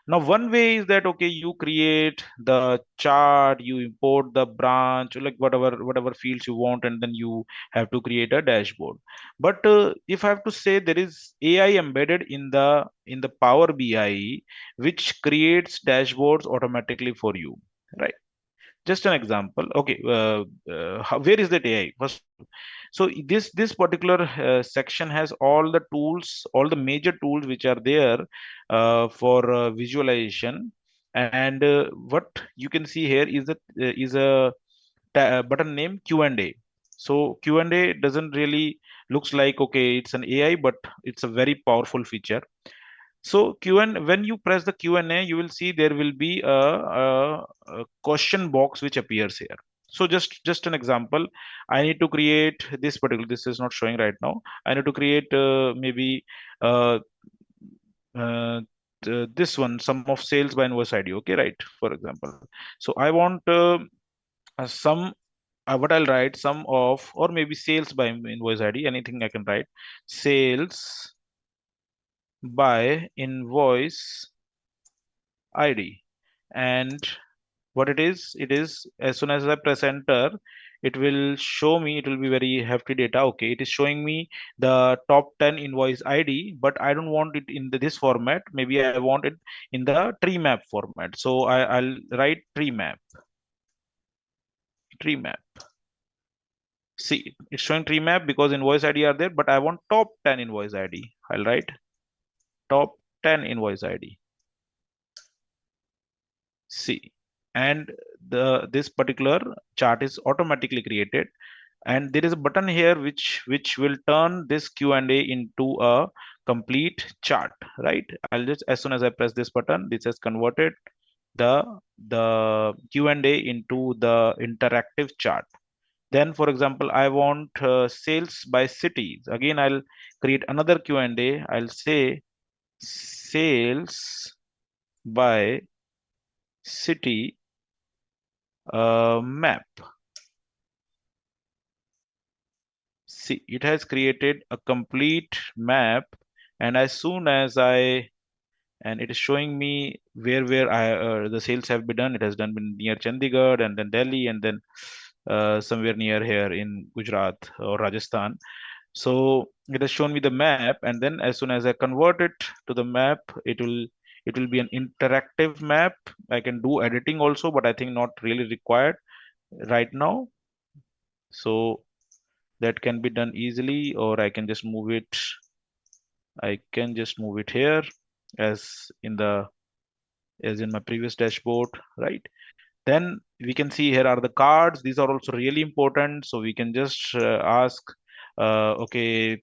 Now, one way is that, okay, you create the chart, you import the branch, like whatever fields you want, and then you have to create a dashboard. But if I have to say, there is AI embedded in the Power BI, which creates dashboards automatically for you, right? Just an example. Okay, where is that AI? First, so this particular section has all the tools, all the major tools which are there for visualization. And what you can see here is a button named Q&A. So Q&A doesn't really looks like, okay, it's an AI, but it's a very powerful feature. So when you press the Q&A, you will see there will be a question box which appears here. So just an example, I need to create this particular, this is not showing right now. I need to create maybe uh, uh, this one, sum of sales by invoice ID. Okay, right? For example, so I want some what I'll write, sum of, or maybe sales by invoice ID, anything I can write. Sales by invoice ID. And what it is as soon as I press enter, it will show me, it will be very hefty data. Okay, it is showing me the top 10 invoice ID, but I don't want it in this format. Maybe I want it in the tree map format. So I'll write tree map. See, it's showing tree map because invoice ID are there, but I want top 10 invoice ID. I'll write top 10 invoice ID. See, and this particular chart is automatically created, and there is a button here which will turn this Q&A into a complete chart, right? I'll just, as soon as I press this button, this has converted the Q&A into the interactive chart. Then, for example, I want sales by cities. Again, I'll create another Q&A. I'll say sales by city map. See, it has created a complete map, and as soon as and it is showing me where the sales have been done. It has done been near Chandigarh, and then Delhi, and then somewhere near here in Gujarat or Rajasthan. So it has shown me the map, and then as soon as I convert it to the map, it will be an interactive map. I can do editing also, but I think not really required right now. So that can be done easily, or I can just move it. I can just move it here as in my previous dashboard, right? Then we can see here are the cards. These are also really important. So we can just ask, okay,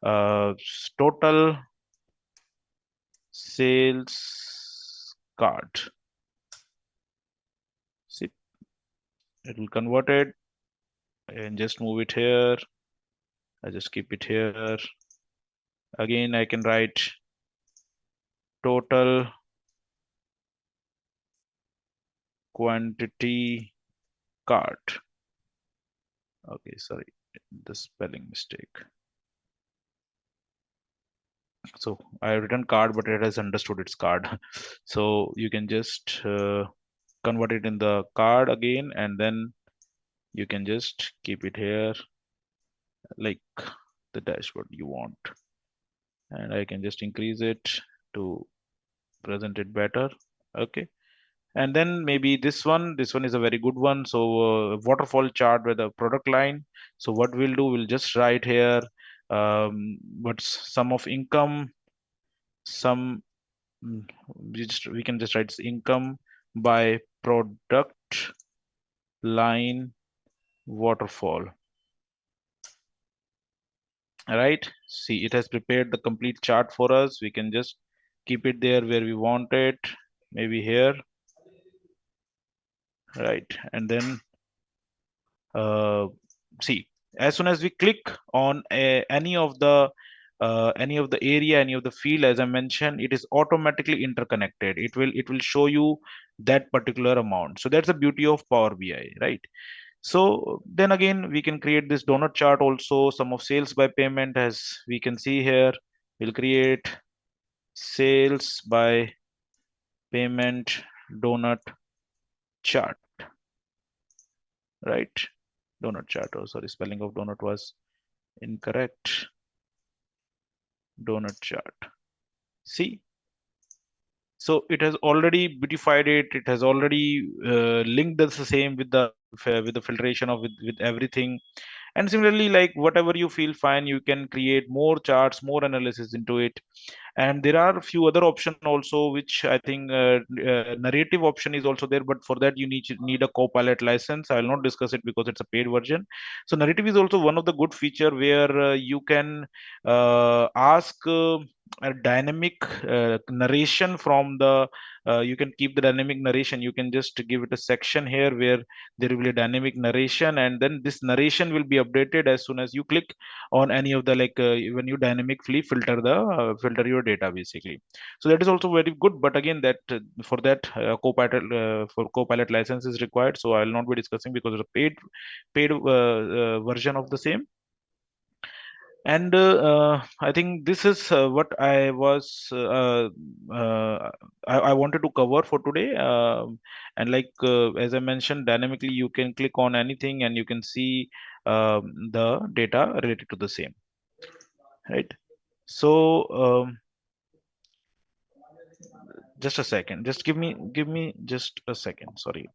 total sales card. See, it will convert it and just move it here. I just keep it here. Again, I can write total quantity card. Okay, sorry, the spelling mistake. So I have written card, but it has understood its card. So you can just convert it in the card again, and then you can just keep it here like the dashboard you want. And I can just increase it to present it better. Okay. And then maybe this one is a very good one. So waterfall chart with a product line. So what we'll do, we'll just write here what's sum of income, some we can just write income by product line waterfall. All right, see, it has prepared the complete chart for us. We can just keep it there where we want it, maybe here, right? And then see, as soon as we click on any of the area, any of the field, as I mentioned, it is automatically interconnected. It will show you that particular amount. So that's the beauty of Power BI, right? So then again, we can create this donut chart also, sum of sales by payment, as we can see here. We'll create sales by payment donut chart, right? Donut chart. Oh, sorry, spelling of donut was incorrect. Donut chart. See, so it has already beautified it. It has already linked the same with the filtration of with everything. And similarly, like whatever you feel fine, you can create more charts, more analysis into it. And there are a few other options also, which I think narrative option is also there, but for that you need a Copilot license. I will not discuss it because it's a paid version. So narrative is also one of the good feature where you can ask a dynamic narration from the you can keep the dynamic narration. You can just give it a section here where there will be a dynamic narration, and then this narration will be updated as soon as you click on any of the, like when you dynamically filter the filter your data basically. So that is also very good, but again, that for that Copilot license is required, so I will not be discussing because it's a paid version of the same. And I think this is what I wanted to cover for today. And like as I mentioned, dynamically you can click on anything and you can see the data related to the same, right? So just a second, just give me just a second. Sorry.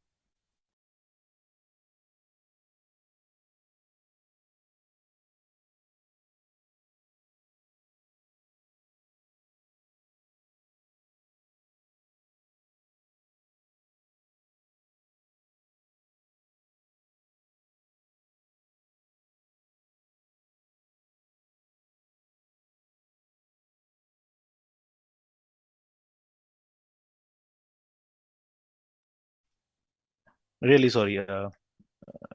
Really sorry. I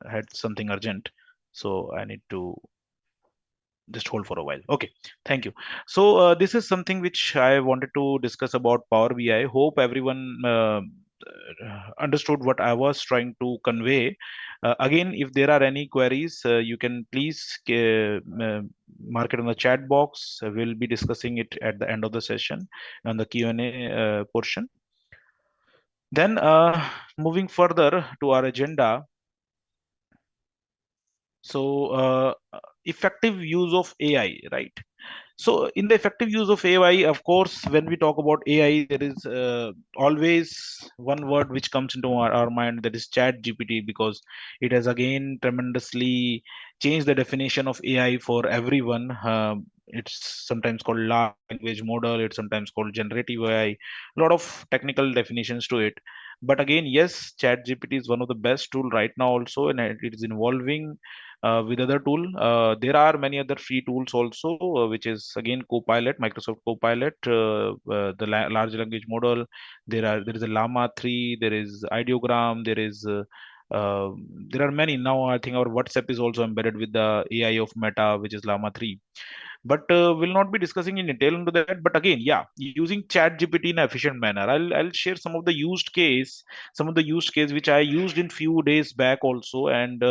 had something urgent, so I need to just hold for a while. Okay, thank you. So this is something which I wanted to discuss about Power BI. Hope everyone understood what I was trying to convey. Again, if there are any queries, you can please mark it in the chat box. We'll be discussing it at the end of the session on the Q&A portion. Then moving further to our agenda. So effective use of AI, right? So in the effective use of AI, of course, when we talk about AI, there is always one word which comes into our mind, that is Chat GPT, because it has again tremendously changed the definition of AI for everyone. It's sometimes called large language model, it's sometimes called generative AI, a lot of technical definitions to it. But again, yes, Chat GPT is one of the best tool right now also, and it is involving with other tool. There are many other free tools also, which is again Copilot, Microsoft Copilot, the large language model. There is a Llama 3, there is Ideogram, uh, there are many now. I think our WhatsApp is also embedded with the AI of Meta, which is Llama 3. But we'll not be discussing in detail into that. But again, yeah, using Chat GPT in an efficient manner. I'll share some of the used case which I used in few days back also, and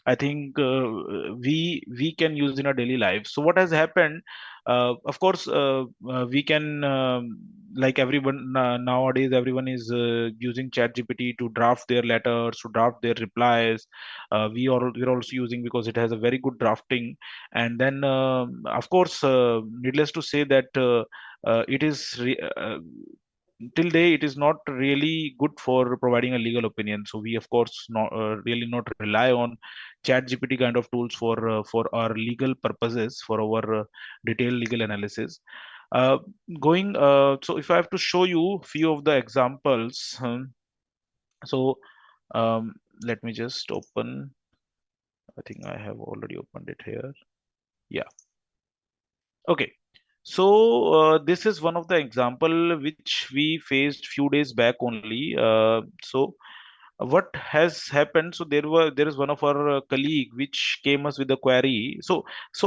I think we can use in our daily life. So what has happened? Of course, we can like everyone nowadays, everyone is using ChatGPT to draft their letters, to draft their replies. We're also using because it has a very good drafting. And then, of course, needless to say that it is till day it is not really good for providing a legal opinion. So we of course not really not rely on Chat GPT kind of tools for our legal purposes, for our detailed legal analysis. uh, Going so if I have to show you few of the examples, so um, let me just open. I think I have already opened it here. Yeah. Okay. So this is one of the example which we faced few days back only. So what has happened? So there is one of our colleague which came us with a query. So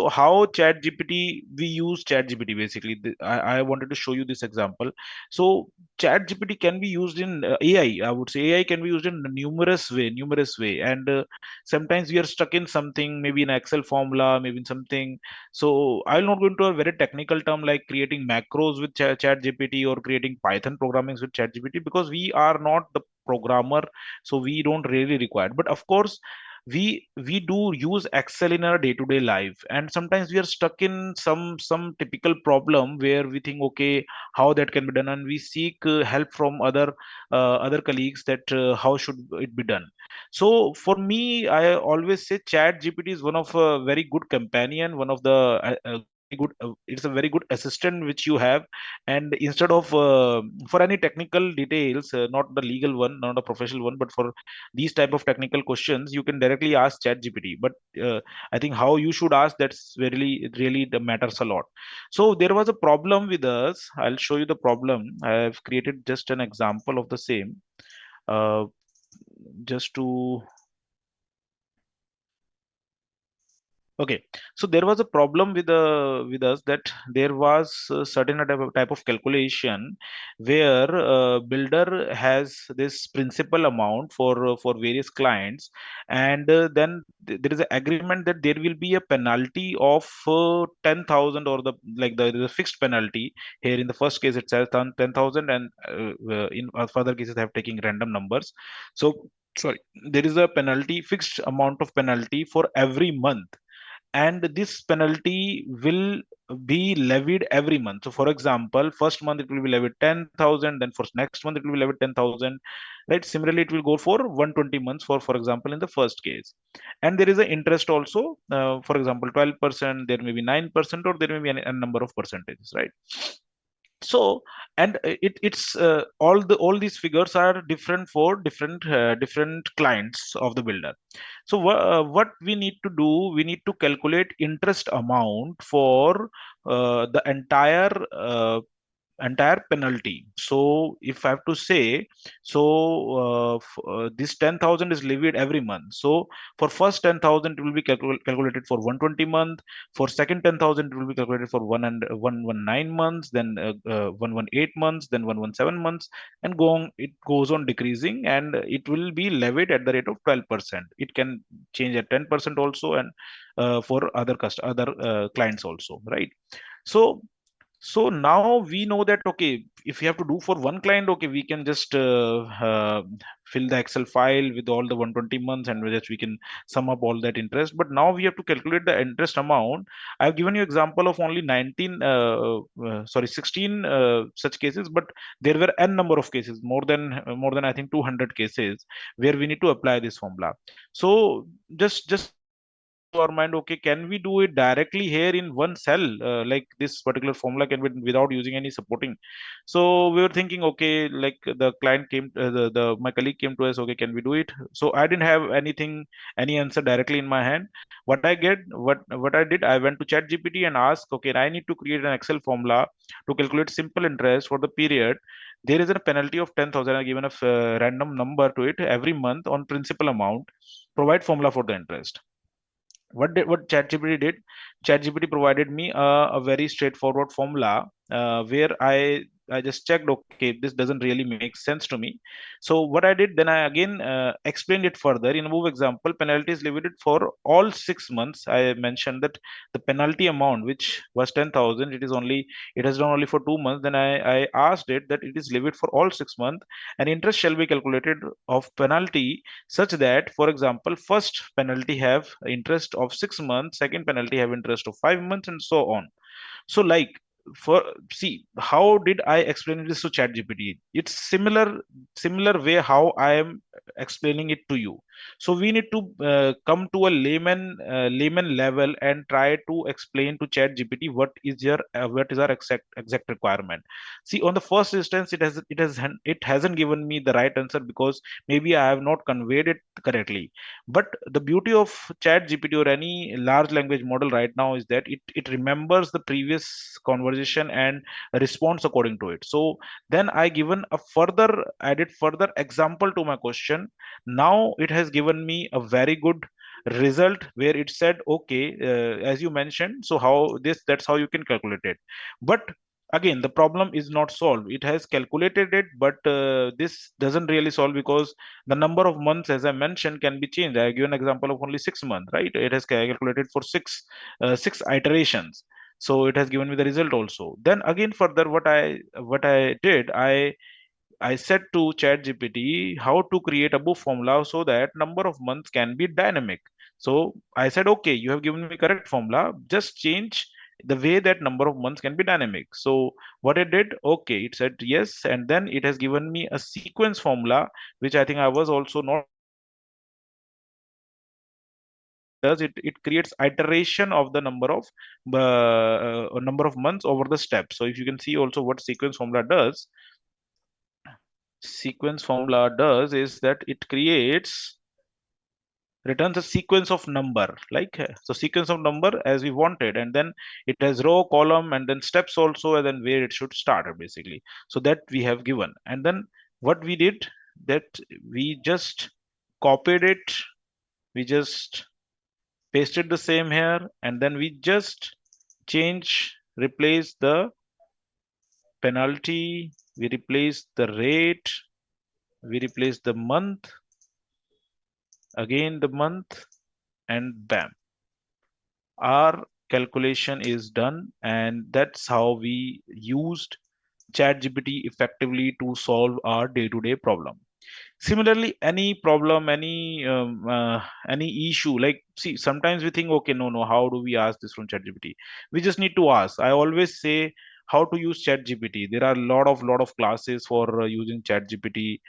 how Chat GPT, we use Chat GPT basically. I wanted to show you this example. So Chat GPT can be used in AI. I would say AI can be used in numerous way, and sometimes we are stuck in something, maybe in Excel formula, maybe in something. So I'll not go into a very technical term like creating macros with Chat GPT or creating Python programming with Chat GPT, because we are not the programmer, so we don't really require. But of course, we do use Excel in our day-to-day life, and sometimes we are stuck in some typical problem where we think, okay, how that can be done, and we seek help from other colleagues that how should it be done. So for me, I always say Chat GPT is one of a very good companion, one of the good it's a very good assistant which you have. And instead of for any technical details, not the legal one, not a professional one, but for these type of technical questions, you can directly ask ChatGPT. But I think how you should ask, that's really that matters a lot. So there was a problem with us. I'll show you the problem. I have created just an example of the same, uh, just to Okay, so there was a problem with us, that there was a certain type of calculation where builder has this principal amount for various clients, and then there is an agreement that there will be a penalty of 10,000, or the fixed penalty. Here in the first case it says 10,000, and in further cases they have taken random numbers. So sorry, there is a penalty, fixed amount of penalty for every month, and this penalty will be levied every month. So for example, first month it will be levied 10,000, then for next month it will be levied 10,000, right? Similarly it will go for 120 months, for example, in the first case. And there is an interest also, for example 12%, there may be 9%, or there may be a number of percentages, right? So, and it's all these figures are different for different clients of the builder. So what we need to do, we need to calculate interest amount for the entire penalty. So if I have to say, so this 10,000 is levied every month. So for first 10,000 it will be calculated for 120 month. For second 10,000 it will be calculated for 119 months, then 118 months, then 117 months, and it goes on decreasing, and it will be levied at the rate of 12%. It can change at 10% also, and for other clients also, right? So now we know that, okay, if we have to do for one client, okay, we can just fill the Excel file with all the 120 months, and just we can sum up all that interest. But now we have to calculate the interest amount. I've given you example of only 16 such cases, but there were n number of cases, more than I think 200 cases, where we need to apply this formula. So just our mind, okay, can we do it directly here in one cell, like this particular formula can be without using any supporting? So we were thinking, okay, like the client came, my colleague came to us, okay, can we do it? So I didn't have any answer directly in my hand. What I did, I went to chat gpt and asked, okay, I need to create an Excel formula to calculate simple interest for the period. There is a penalty of 10,000. I given a random number to it every month on principal amount. Provide formula for the interest. What ChatGPT did? ChatGPT provided me a very straightforward formula, where I just checked, okay, this doesn't really make sense to me. So what I did then, I again explained it further. In a move example, penalty is limited for all 6 months. I mentioned that the penalty amount, which was 10,000, it has done only for 2 months. Then I asked it that it is limited for all 6 months, and interest shall be calculated of penalty such that, for example, first penalty have interest of 6 months, second penalty have interest of 5 months, and so on. So like, for see, how did I explain this to chat gpt? It's similar way how I am explaining it to you. So we need to come to a layman level and try to explain to chat gpt what is our exact requirement. See, on the first instance, it hasn't given me the right answer, because maybe I have not conveyed it correctly. But the beauty of chat gpt or any large language model right now is that it remembers the previous conversation and responds according to it. So then I did further example to my question. Now it has given me a very good result, where it said, okay, as you mentioned, so that's how you can calculate it. But again, the problem is not solved. It has calculated it, but this doesn't really solve, because the number of months, as I mentioned, can be changed. I give an example of only 6 months, right? It has calculated for six iterations. So it has given me the result also. Then again, further, what I did, I said to ChatGPT how to create a book formula so that number of months can be dynamic. So I said, okay, you have given me correct formula, just change the way that number of months can be dynamic. So what I did, okay, it said yes, and then it has given me a sequence formula, which I think I was also not does, it creates iteration of the number of months over the steps. So if you can see also what sequence formula does, is that it returns a sequence of number, like so sequence of number as we wanted, and then it has row, column, and then steps also, and then where it should start basically. So that we have given, and then what we did, that we just copied it, we just pasted the same here, and then we just replace the penalty, we replace the rate, we replace the month, again the month, and bam, our calculation is done. And that's how we used ChatGPT effectively to solve our day-to-day problem. Similarly, any problem, any issue, like, see, sometimes we think, okay, no, how do we ask this from ChatGPT? We just need to ask. I always say how to use ChatGPT. There are a lot of classes for using ChatGPT.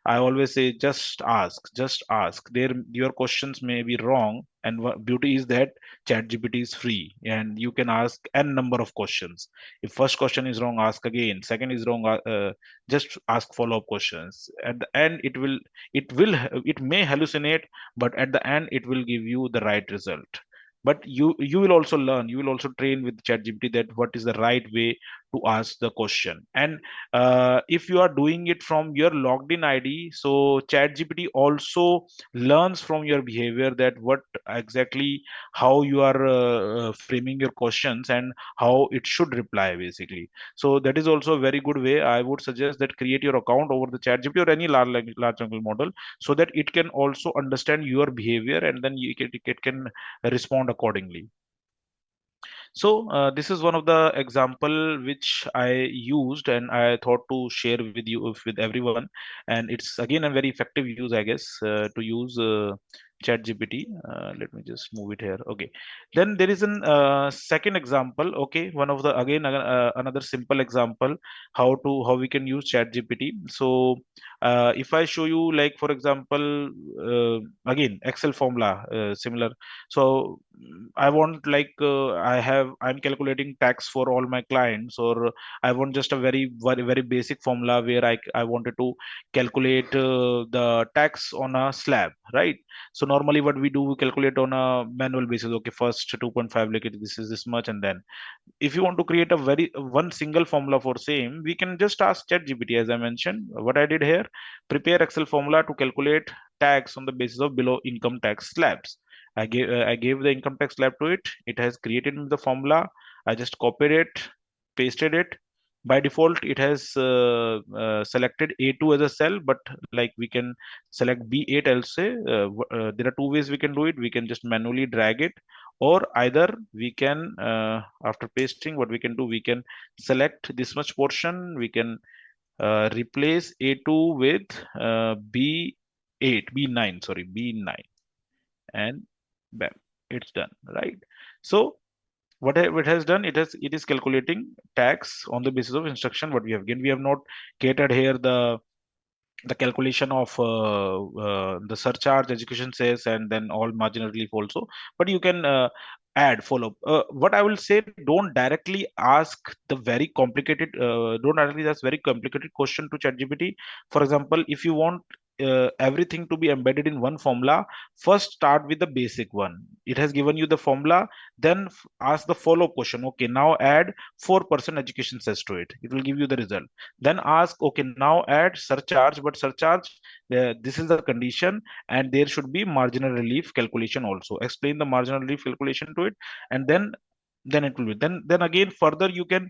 I always say just ask, just ask. Your questions may be wrong, and beauty is that ChatGPT is free, and you can ask n number of questions. If first question is wrong, ask again. Second is wrong, just ask follow-up questions. At the end, it may hallucinate, but at the end, it will give you the right result. But you will also learn, you will also train with ChatGPT that what is the right way to ask the question. And if you are doing it from your logged in ID, so ChatGPT also learns from your behavior that what exactly, how you are framing your questions and how it should reply basically. So that is also a very good way. I would suggest that create your account over the ChatGPT or any large language model, so that it can also understand your behavior, and then it can respond accordingly. So this is one of the example which I used and I thought to share with you, with everyone. And it's again a very effective use, I guess, to use ChatGPT. Let me just move it here. Okay. Then there is an second example. Okay, one of the again another simple example how we can use ChatGPT. So if I show you, like for example, again Excel formula, similar. So I want, like I'm calculating tax for all my clients, or I want just a very basic formula where I wanted to calculate the tax on a slab, right? So normally what we do, we calculate on a manual basis. Okay, first 2.5, like this is this much, and then if you want to create a one single formula for same, we can just ask ChatGPT. As I mentioned, what I did here, prepare Excel formula to calculate tax on the basis of below income tax slabs. I gave the income tax slab to it. It has created the formula. I just copied it, pasted it. By default, it has selected A2 as a cell, but like we can select B8 also. There are two ways we can do it. We can just manually drag it, or either we can, after pasting, what we can do, we can select this much portion. We can replace A2 with B8, B9, sorry, B9, and bam, it's done, right? So what it has done, it is calculating tax on the basis of instruction what we have given. We have not catered here the calculation of the surcharge, education cess, and then all marginal relief also. But you can add follow. What I will say, don't directly ask very complicated question to ChatGPT. For example, if you want everything to be embedded in one formula, first start with the basic one. It has given you the formula, then ask the follow-up question. Okay, now add 4% education cess to it. It will give you the result. Then ask, okay, now add surcharge, but surcharge, this is the condition, and there should be marginal relief calculation also. Explain the marginal relief calculation to it, and then it will be, then again further you can,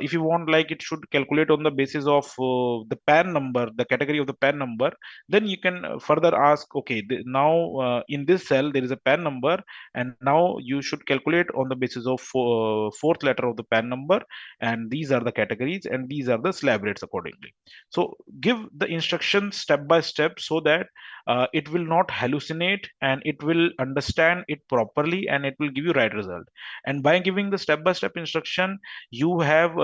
if you want, like it should calculate on the basis of the PAN number, the category of the PAN number, then you can further ask, okay, now in this cell there is a PAN number, and now you should calculate on the basis of fourth letter of the PAN number, and these are the categories, and these are the slab rates accordingly. So give the instructions step by step, so that it will not hallucinate, and it will understand it properly, and it will give you right result. And by giving the step-by-step instruction, you have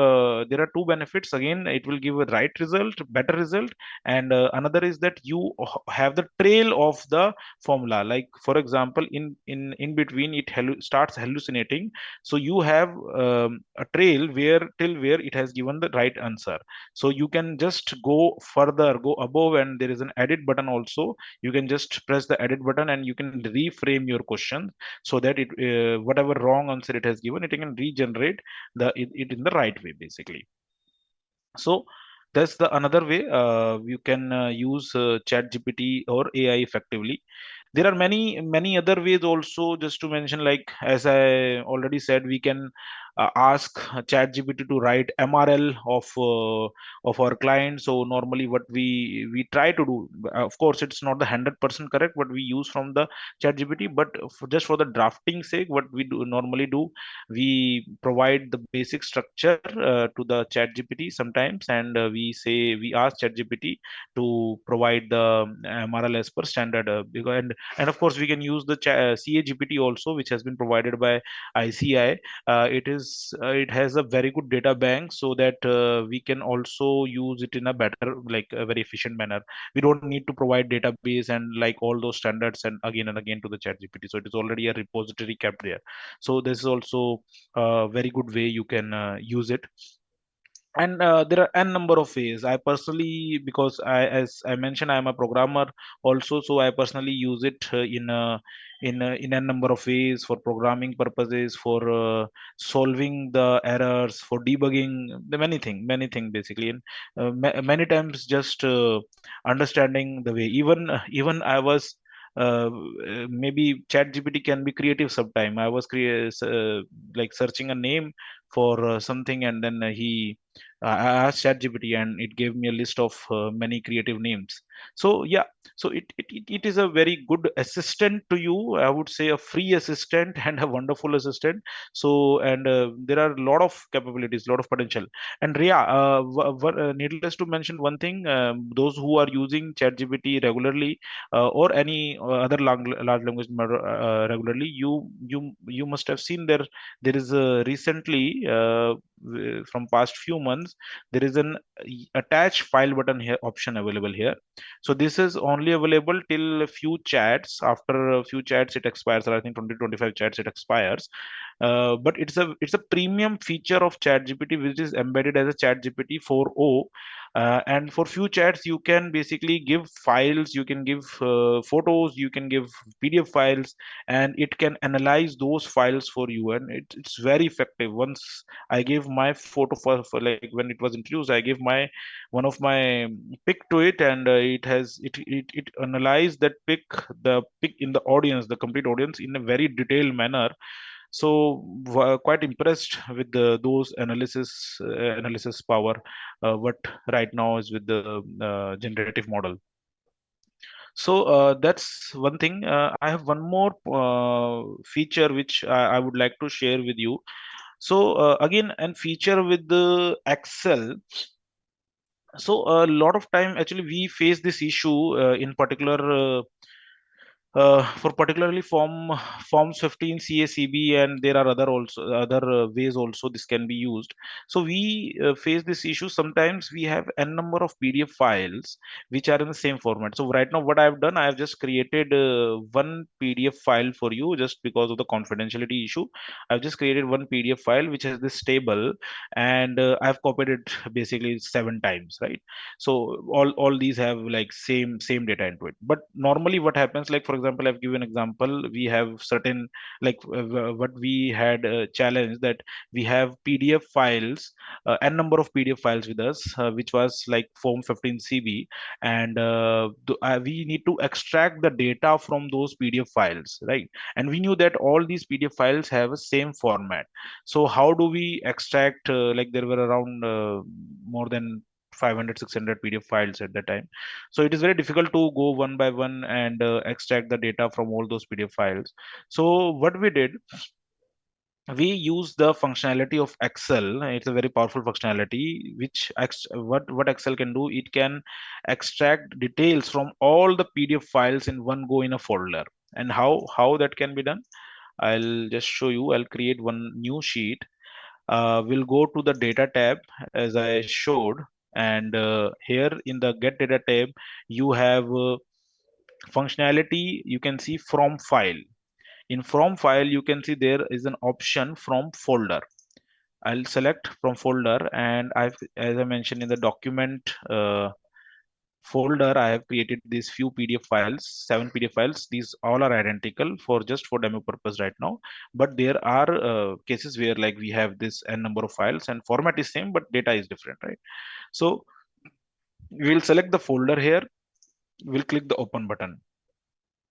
there are two benefits. Again, it will give a right result, better result, and another is that you have the trail of the formula. Like for example, in between it starts hallucinating, so you have a trail where till where it has given the right answer. So you can just go further, go above, and there is an edit button also. You can just press the edit button and you can reframe your question so that it whatever wrong answer it has given, it can regenerate it in the right way basically. So that's the another way you can use chat gpt or AI effectively. There are many other ways also, just to mention, like as I already said, we can ask chat gpt to write mrl of our client. So normally what we try to do, of course it's not the 100% correct what we use from the chat gpt, but just for the drafting sake, what we do normally do, we provide the basic structure to the chat gpt sometimes, and we ask chat gpt to provide the mrl as per standard, and of course we can use the CAGPT also, which has been provided by ICI. It has a very good data bank, so that we can also use it in a better, like a very efficient manner. We don't need to provide database and like all those standards and again to the chat gpt, so it is already a repository kept there. So this is also a very good way you can use it. And there are n number of ways. I personally, because as I mentioned, I am a programmer also, so I personally use it in a number of ways, for programming purposes, for solving the errors, for debugging, the many thing basically. And many times just understanding the way, even I was maybe chat gpt can be creative sometime. I was like searching a name for something, and then I asked ChatGPT and it gave me a list of many creative names. So yeah, so it is a very good assistant to you. I would say a free assistant and a wonderful assistant. So, and there are a lot of capabilities, a lot of potential. And Ria, needless to mention one thing, those who are using ChatGPT regularly or any other large language model regularly, you must have seen there is recently from past few months, there is an attach file button here option available here. So this is only available till a few chats. After a few chats it expires, or I think 20-25 chats it expires. But it's a premium feature of ChatGPT, which is embedded as a ChatGPT 4.0. And for few chats you can basically give files, you can give photos, you can give PDF files, and it can analyze those files for you, and it's very effective. Once I gave my photo for like when it was introduced, I gave my one of my pic to it, and it analyzed that pic in the audience, the complete audience, in a very detailed manner. So quite impressed with those analysis power what right now is with the generative model. So that's one thing. I have one more feature which I would like to share with you. So again, and feature with the Excel. So a lot of time actually we face this issue in particular for particularly forms 15 CACB, and there are other ways also this can be used. So we face this issue. Sometimes we have n number of PDF files which are in the same format. So right now what I've done, I have just created one PDF file for you, just because of the confidentiality issue. I've just created one PDF file which has this table, and I've copied it basically 7 times, right? So all these have like same data into it. But normally what happens, like for example, I've given example, we have certain, like what we had challenge, that we have PDF files, n number of PDF files with us, which was like form 15 CB, and we need to extract the data from those PDF files, right? And we knew that all these PDF files have a same format. So how do we extract, like there were around more than 500-600 PDF files at that time. So it is very difficult to go one by one and extract the data from all those PDF files. So what we did, we use the functionality of Excel. It's a very powerful functionality which what Excel can do, it can extract details from all the PDF files in one go in a folder. And how that can be done? I'll just show you. I'll create one new sheet. We'll go to the data tab as I showed, and here in the get data tab, you have functionality. You can see from file. In from file, you can see there is an option from folder. I'll select from folder, and as I mentioned in the document folder, I have created these few PDF files, 7 PDF files. These all are identical for demo purpose right now. But there are cases where like we have this n number of files and format is same, but data is different, right? So we'll select the folder here. We'll click the open button.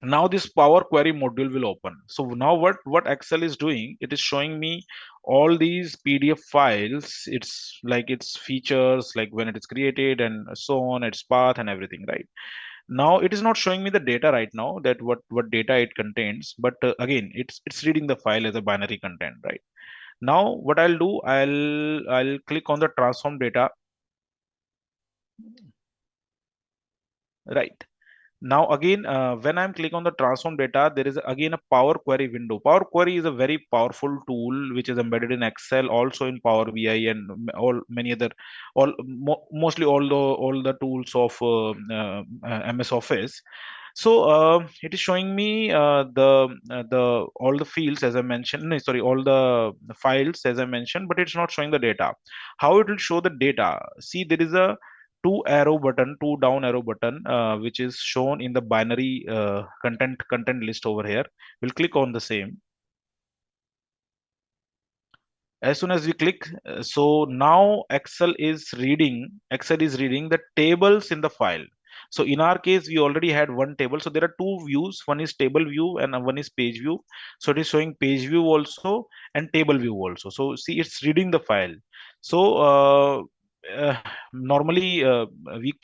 Now this Power Query module will open. So now what Excel is doing, it is showing me all these PDF files. It's like its features, like when it is created and so on, its path and everything, right? Now it is not showing me the data right now, that what data it contains, but again it's reading the file as a binary content, right? Now what I'll do, I'll click on the transform data, right? Now again, when I'm click on the transform data, there is again a Power Query window. Power Query is a very powerful tool which is embedded in Excel, also in Power BI and all many other, mostly all the tools of MS Office. So it is showing me the all the fields as I mentioned. No, sorry, all the files as I mentioned, but it's not showing the data. How it will show the data? See, there is a two down arrow button, which is shown in the binary content list over here. We'll click on the same. As soon as we click, so now Excel is reading the tables in the file. So in our case, we already had one table. So there are two views. One is table view and one is page view. So it is showing page view also and table view also. So see, it's reading the file. So normally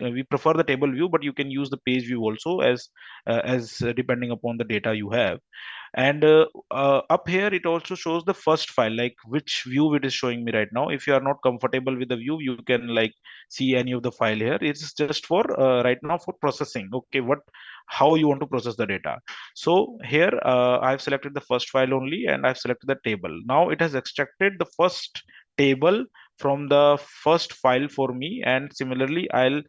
we prefer the table view, but you can use the page view also as depending upon the data you have. And up here it also shows the first file, like which view it is showing me right now. If you are not comfortable with the view, you can like see any of the file here. It's just for right now for processing. Okay, how you want to process the data. So here I've selected the first file only, and I've selected the table. Now it has extracted the first table from the first file for me, and similarly I'll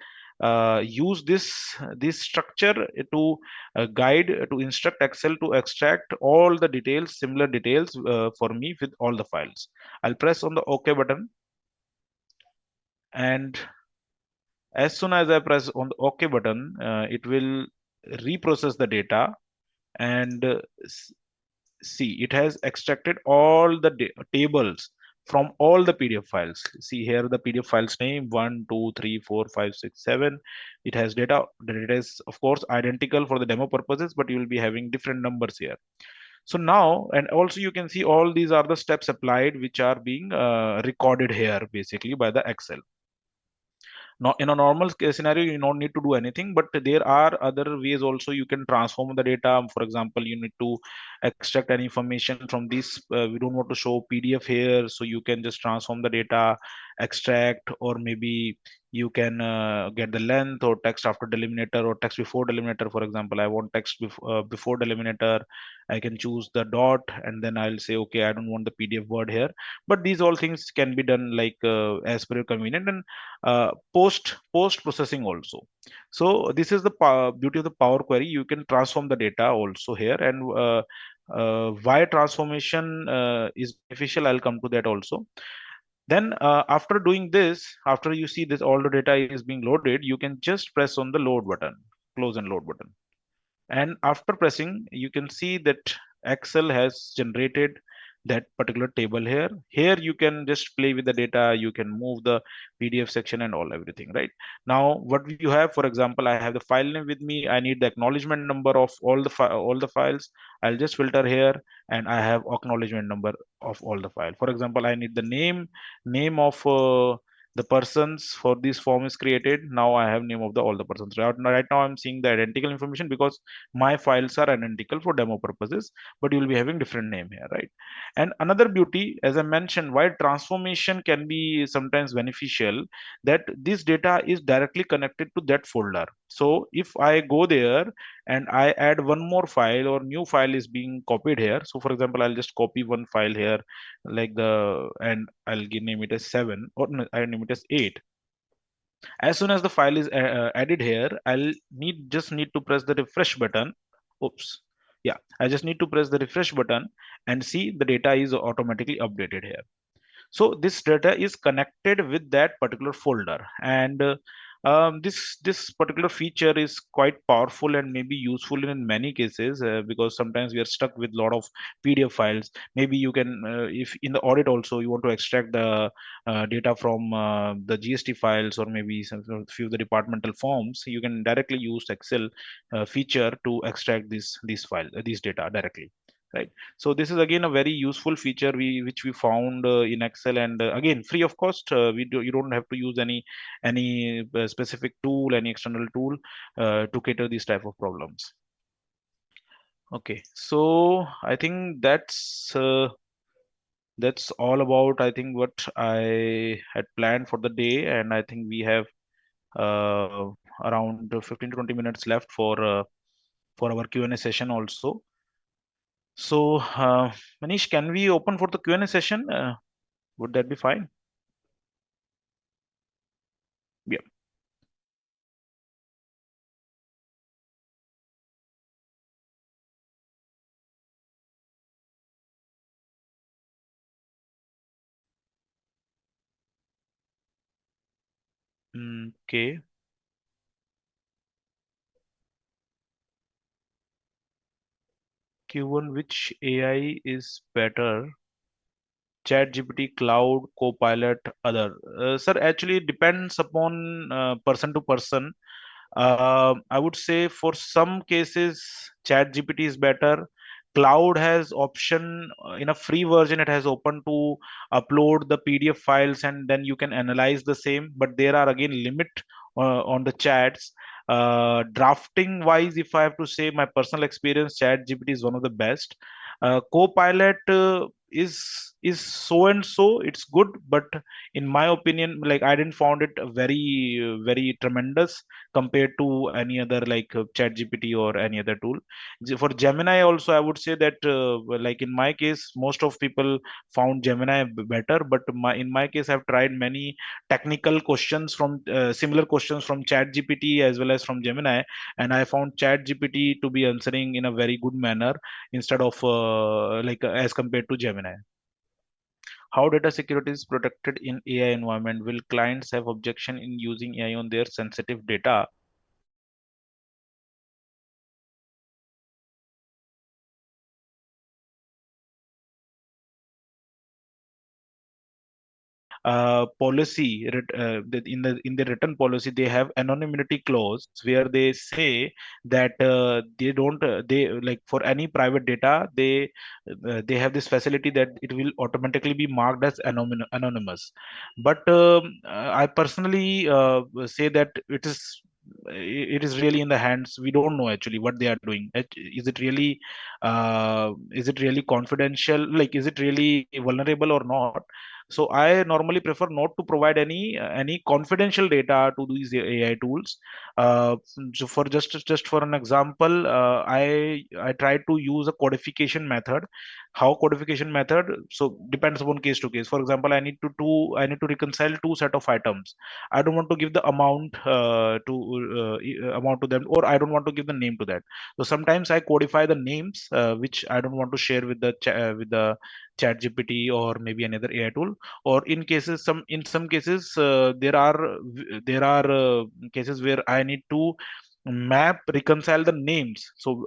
use this structure to guide to instruct Excel to extract all the details, similar details for me with all the files. I'll press on the OK button, and as soon as I press on the OK button, it will reprocess the data, and see, it has extracted all the tables from all the PDF files. See here the PDF files name 1, 2, 3, 4, 5, 6, 7. It has data. The data is of course identical for the demo purposes, but you will be having different numbers here. So now, and also you can see all these are the steps applied which are being recorded here basically by the Excel. Now, in a normal case scenario, you don't need to do anything, but there are other ways also you can transform the data. For example, you need to extract any information from this. We don't want to show PDF here, so you can just transform the data, extract, or maybe you can get the length or text after delimiter or text before delimiter. For example, I want text before delimiter. I can choose the dot, and then I'll say, okay, I don't want the PDF word here. But these all things can be done like as per your convenient, and post processing also. So this is the beauty of the Power Query. You can transform the data also here, and why transformation is beneficial, I'll come to that also. Then after doing this, after you see this all the data is being loaded, you can just press on the load button, close and load button. And after pressing, you can see that Excel has generated that particular table here. Here you can just play with the data, you can move the PDF section and everything, right? Now what you have, for example, I have the file name with me. I need the acknowledgement number of all the files. I'll just filter here, and I have acknowledgement number of all the file. For example, I need the name of the persons for this form is created. Now I have name of all the persons. Right now I'm seeing the identical information because my files are identical for demo purposes, but you will be having different name here, right? And another beauty, as I mentioned, why transformation can be sometimes beneficial, that this data is directly connected to that folder. So if I go there and I add one more file or new file is being copied here. So for example, I'll just copy one file here like and I'll name it as 7 or no, I name it as 8. As soon as the file is added here, I'll just need to press the refresh button. Oops. Yeah, I just need to press the refresh button and see the data is automatically updated here. So this data is connected with that particular folder, and this particular feature is quite powerful and maybe useful in many cases, because sometimes we are stuck with a lot of PDF files. Maybe you can, if in the audit also you want to extract the data from the GST files or maybe some few of the departmental forms, you can directly use Excel feature to extract these data directly, right? So this is again a very useful feature which we found in Excel, and again free of cost. You don't have to use any specific tool, any external tool to cater these type of problems. Okay, so I think that's all about, I think, what I had planned for the day, and I think we have uh, around 15 to 20 minutes left for our Q&A session also. So, Manish, can we open for the Q&A session? Would that be fine? Yeah. Okay. Q1, which AI is better? ChatGPT, Cloud, Copilot, other. Sir, actually it depends upon person to person. I would say for some cases, ChatGPT is better. Cloud has option in a free version. It has open to upload the PDF files and then you can analyze the same. But there are again limit on the chats. Drafting wise, if I have to say my personal experience, ChatGPT is one of the best. Copilot is so and so. It's good, but in my opinion, like I didn't found it very tremendous compared to any other like ChatGPT or any other tool. For Gemini also, I would say that like in my case, most of people found Gemini better, but in my case, I've tried many technical questions from similar questions from ChatGPT as well as from Gemini, and I found ChatGPT to be answering in a very good manner instead of as compared to Gemini. How data security is protected in AI environment? Will clients have objection in using AI on their sensitive data? In the written policy they have anonymity clause where they say that they don't they like for any private data they have this facility that it will automatically be marked as anonymous, but I personally say that it is really in the hands. We don't know actually what they are doing. Is it really confidential, like is it really vulnerable or not? So I normally prefer not to provide any confidential data to these AI tools. So for just for an example, I try to use a codification method. How codification method? So depends upon case to case. For example, I need to reconcile two set of items. I don't want to give the amount to them, or I don't want to give the name to that. So sometimes I codify the names which I don't want to share with the chat gpt or maybe another AI tool. Or in some cases there are cases where I need to map reconcile the names. So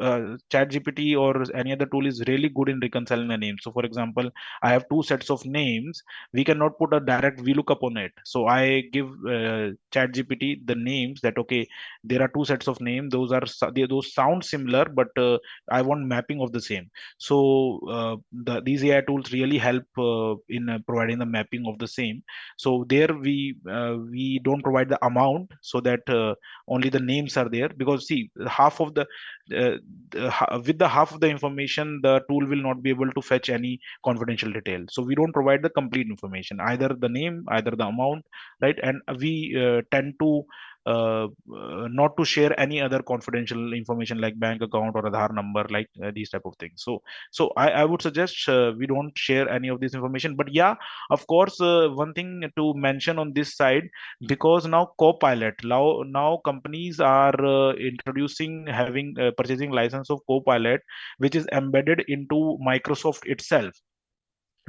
chat gpt or any other tool is really good in reconciling the names. So for example, I have two sets of names. We cannot put a direct VLOOKUP on it, so I give chat gpt the names that okay, there are two sets of names, those sound similar, but I want mapping of the same. So these AI tools really help in providing the mapping of the same. So there we don't provide the amount so that only the names are there, because see half of with the half of the information the tool will not be able to fetch any confidential detail. So we don't provide the complete information, either the name, either the amount, right? And we tend to not to share any other confidential information like bank account or Aadhaar number, like these type of things. So I would suggest we don't share any of this information. But yeah, of course, one thing to mention on this side, because now Copilot, now companies are introducing, having purchasing license of Copilot, which is embedded into Microsoft itself.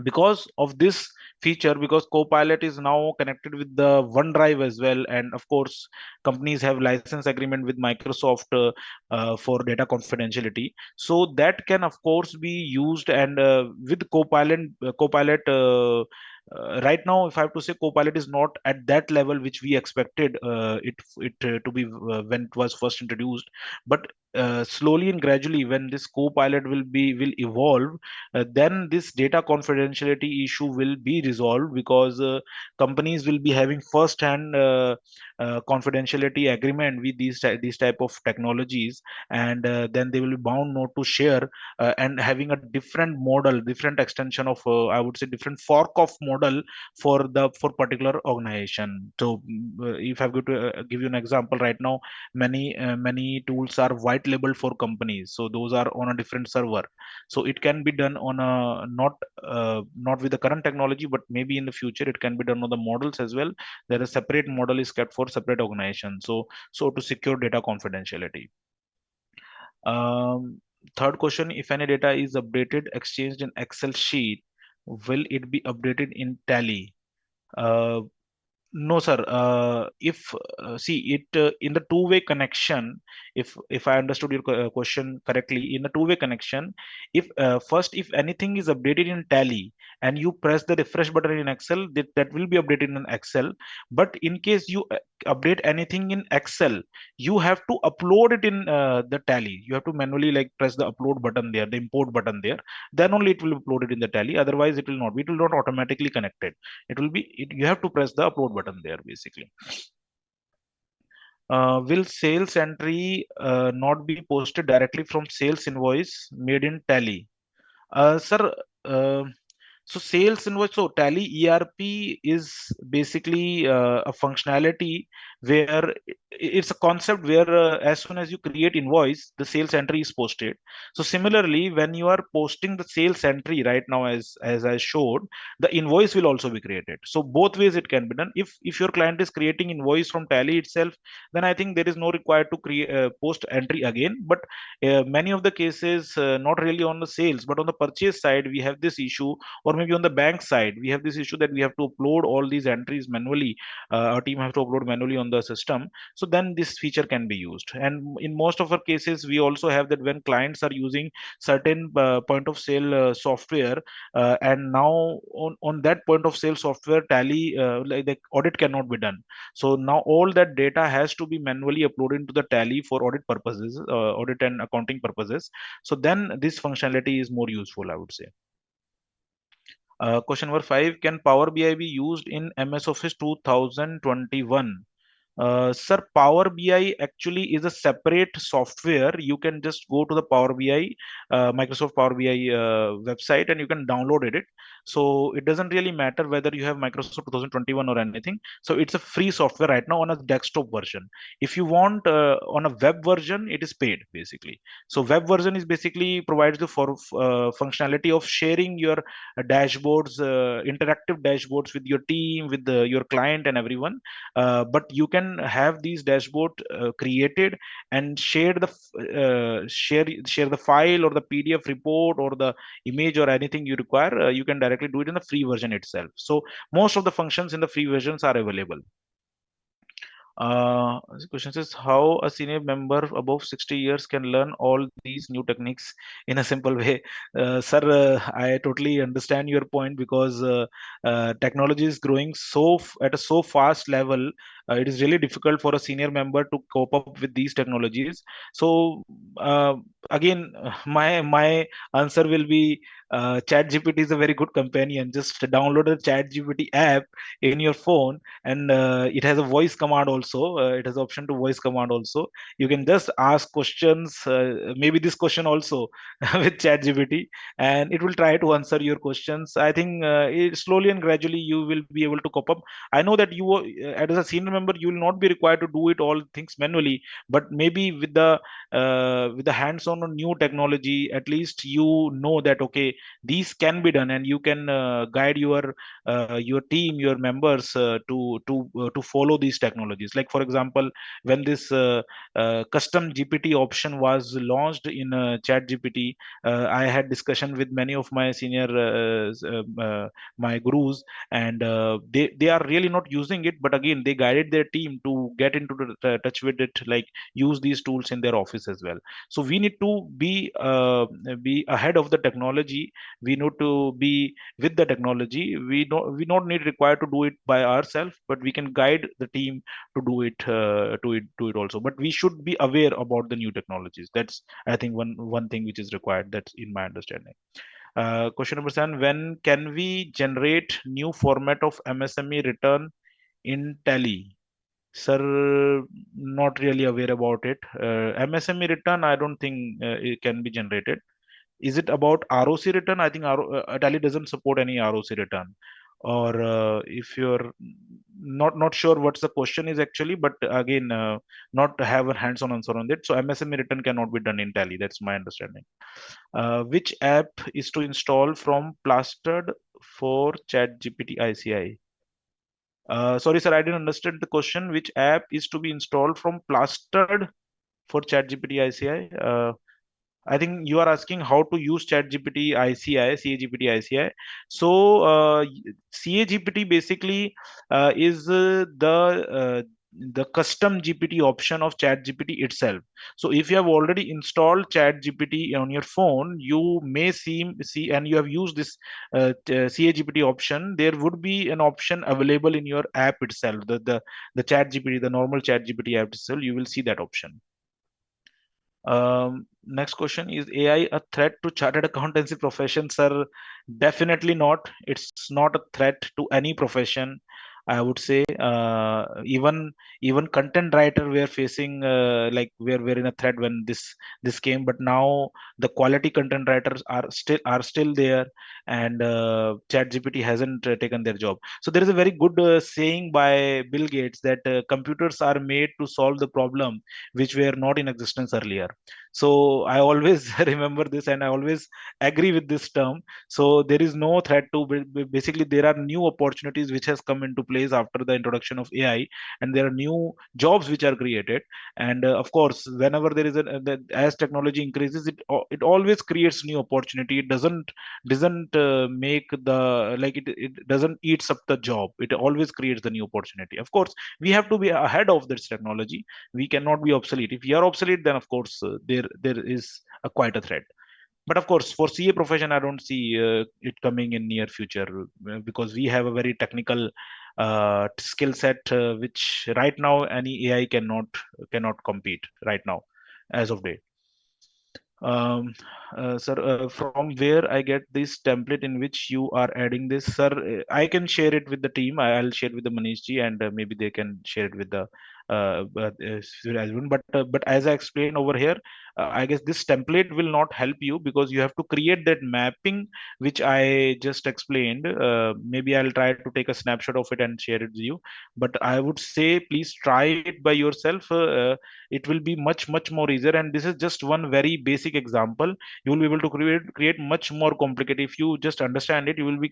Because of this feature, because Copilot is now connected with the OneDrive as well, and of course companies have license agreement with Microsoft for data confidentiality, so that can of course be used. And with Copilot right now, if I have to say, Copilot is not at that level which we expected it to be when it was first introduced. But slowly and gradually, when this Copilot will evolve, then this data confidentiality issue will be resolved, because companies will be having first hand confidentiality agreement with these type of technologies, and then they will be bound not to share, and having a different model, different extension of I would say different fork of model for particular organization. So if I go to give you an example, right now many tools are white labeled for companies, so those are on a different server. So it can be done on a not with the current technology, but maybe in the future it can be done on the models as well. There a separate model is kept for separate organization, so to secure data confidentiality. um, Third question: if any data is updated, exchanged in Excel sheet, will it be updated in Tally? uh, no, sir. If see it in the two-way connection, if I understood your question correctly, in the two-way connection, if first, if anything is updated in Tally and you press the refresh button in Excel, that will be updated in Excel. But in case you update anything in Excel, you have to upload it in the Tally. You have to manually like press the upload button there, the import button there. Then only it will be uploaded in the Tally. Otherwise, it will not. It will not automatically connect it. It will be you have to press the upload button there basically. Will sales entry not be posted directly from sales invoice made in Tally? Sir, uh, so sales invoice, so Tally ERP is basically a functionality where it's a concept where as soon as you create invoice, the sales entry is posted. So similarly, when you are posting the sales entry right now, as I showed, the invoice will also be created. So both ways it can be done. If your client is creating invoice from Tally itself, then I think there is no required to create post entry again. But many of the cases, not really on the sales, but on the purchase side, we have this issue, or maybe on the bank side, we have this issue that we have to upload all these entries manually. Our team has to upload manually on the system. So then this feature can be used. And in most of our cases, we also have that when clients are using certain point of sale software, and now on that point of sale software, Tally, like the audit cannot be done. So now all that data has to be manually uploaded into the Tally for audit purposes, audit and accounting purposes. So then this functionality is more useful, I would say. Question number 5: can Power BI be used in MS Office 2021? Sir, Power BI actually is a separate software. You can just go to the Power BI, Microsoft Power BI website, and you can download it. So it doesn't really matter whether you have Microsoft 2021 or anything. So it's a free software right now on a desktop version. If you want on a web version, it is paid basically. So web version is basically provides the for functionality of sharing your dashboards, interactive dashboards with your team, with your client and everyone. But you can have these dashboard created and share the file or the PDF report or the image or anything you require. You can directly do it in the free version itself. So most of the functions in the free versions are available. The question says how a senior member above 60 years can learn all these new techniques in a simple way. Sir, I totally understand your point, because technology is growing at a so fast level. It is really difficult for a senior member to cope up with these technologies. So again, my answer will be ChatGPT is a very good companion. Just download the ChatGPT app in your phone, and it has a voice command also. It has option to voice command also. You can just ask questions, maybe this question also with ChatGPT, and it will try to answer your questions. I think slowly and gradually you will be able to cope up. I know that you as a senior member, you will not be required to do it all things manually, but maybe with the hands-on on new technology, at least you know that okay, these can be done, and you can guide your team, your members to follow these technologies. Like for example, when this custom GPT option was launched in Chat GPT, I had discussion with many of my senior my gurus, and they are really not using it, but again they guided their team to get into the touch with it, like use these tools in their office as well. So we need to be ahead of the technology. We need to be with the technology. We not need required to do it by ourselves, but we can guide the team to do it also. But we should be aware about the new technologies. That's, I think, one thing which is required. That's in my understanding. Question number 7: when can we generate new format of MSME return in Tally? Sir, not really aware about it. MSME return, I don't think it can be generated. Is it about ROC return? I think Tally doesn't support any ROC return. Or if you're not sure what's the question is actually, but again, not have a hands-on answer on it. So MSME return cannot be done in Tally. That's my understanding. Which app is to install from Plastered for ChatGPT ICI? Sorry, sir, I didn't understand the question. Which app is to be installed from Plastered for ChatGPT ICI? I think you are asking how to use ChatGPT ICI, CAGPT ICI. So CAGPT basically is the custom GPT option of ChatGPT itself. So if you have already installed ChatGPT on your phone, you may see and you have used this CAGPT option. There would be an option available in your app itself, the ChatGPT, the normal ChatGPT app itself. You will see that option. Next question: is AI a threat to chartered accountancy profession? Sir, definitely not. It's not a threat to any profession. I would say even content writer were facing like we're in a threat when this came, but now the quality content writers are still there, and ChatGPT hasn't taken their job. So there is a very good saying by Bill Gates that computers are made to solve the problem which were not in existence earlier. So I always remember this, and I always agree with this term. So there is no threat to basically there are new opportunities which has come into place after the introduction of AI, and there are new jobs which are created. And of course, whenever there is as technology increases, it always creates new opportunity. It doesn't make the like it doesn't eats up the job. It always creates the new opportunity. Of course, we have to be ahead of this technology. We cannot be obsolete. If we are obsolete, then of course there is quite a threat. But of course, for CA profession, I don't see it coming in near future because we have a very technical skill set which right now any AI cannot compete right now as of date. Sir, from where I get this template in which you are adding this, sir? I can share it with the team. I'll share it with the Manish ji, and maybe they can share it with the but as I explained over here, I guess this template will not help you because you have to create that mapping which I just explained. Maybe I'll try to take a snapshot of it and share it with you. But I would say please try it by yourself. It will be much more easier, and this is just one very basic example. You will be able to create much more complicated. If you just understand it, you will be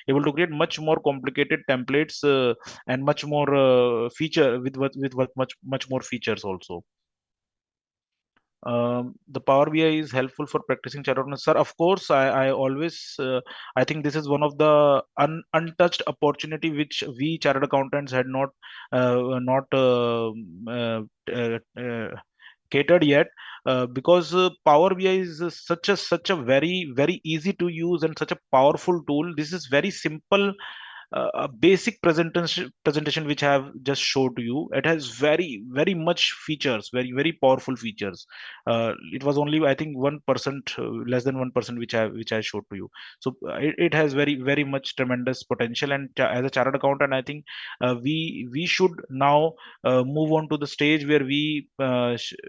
able to create much more complicated templates and much more feature with much more features also. The Power BI is helpful for practicing chartered accountant. Sir, of course, I always, I think this is one of the untouched opportunity which we chartered accountants had not catered yet, because Power BI is such a very easy to use and such a powerful tool. This is very simple, a basic presentation which I have just showed to you. It has very much features, very powerful features. It was only, I think, 1%, less than 1% which I showed to you. So it has very much tremendous potential. And as a chartered accountant, I think we should now move on to the stage where we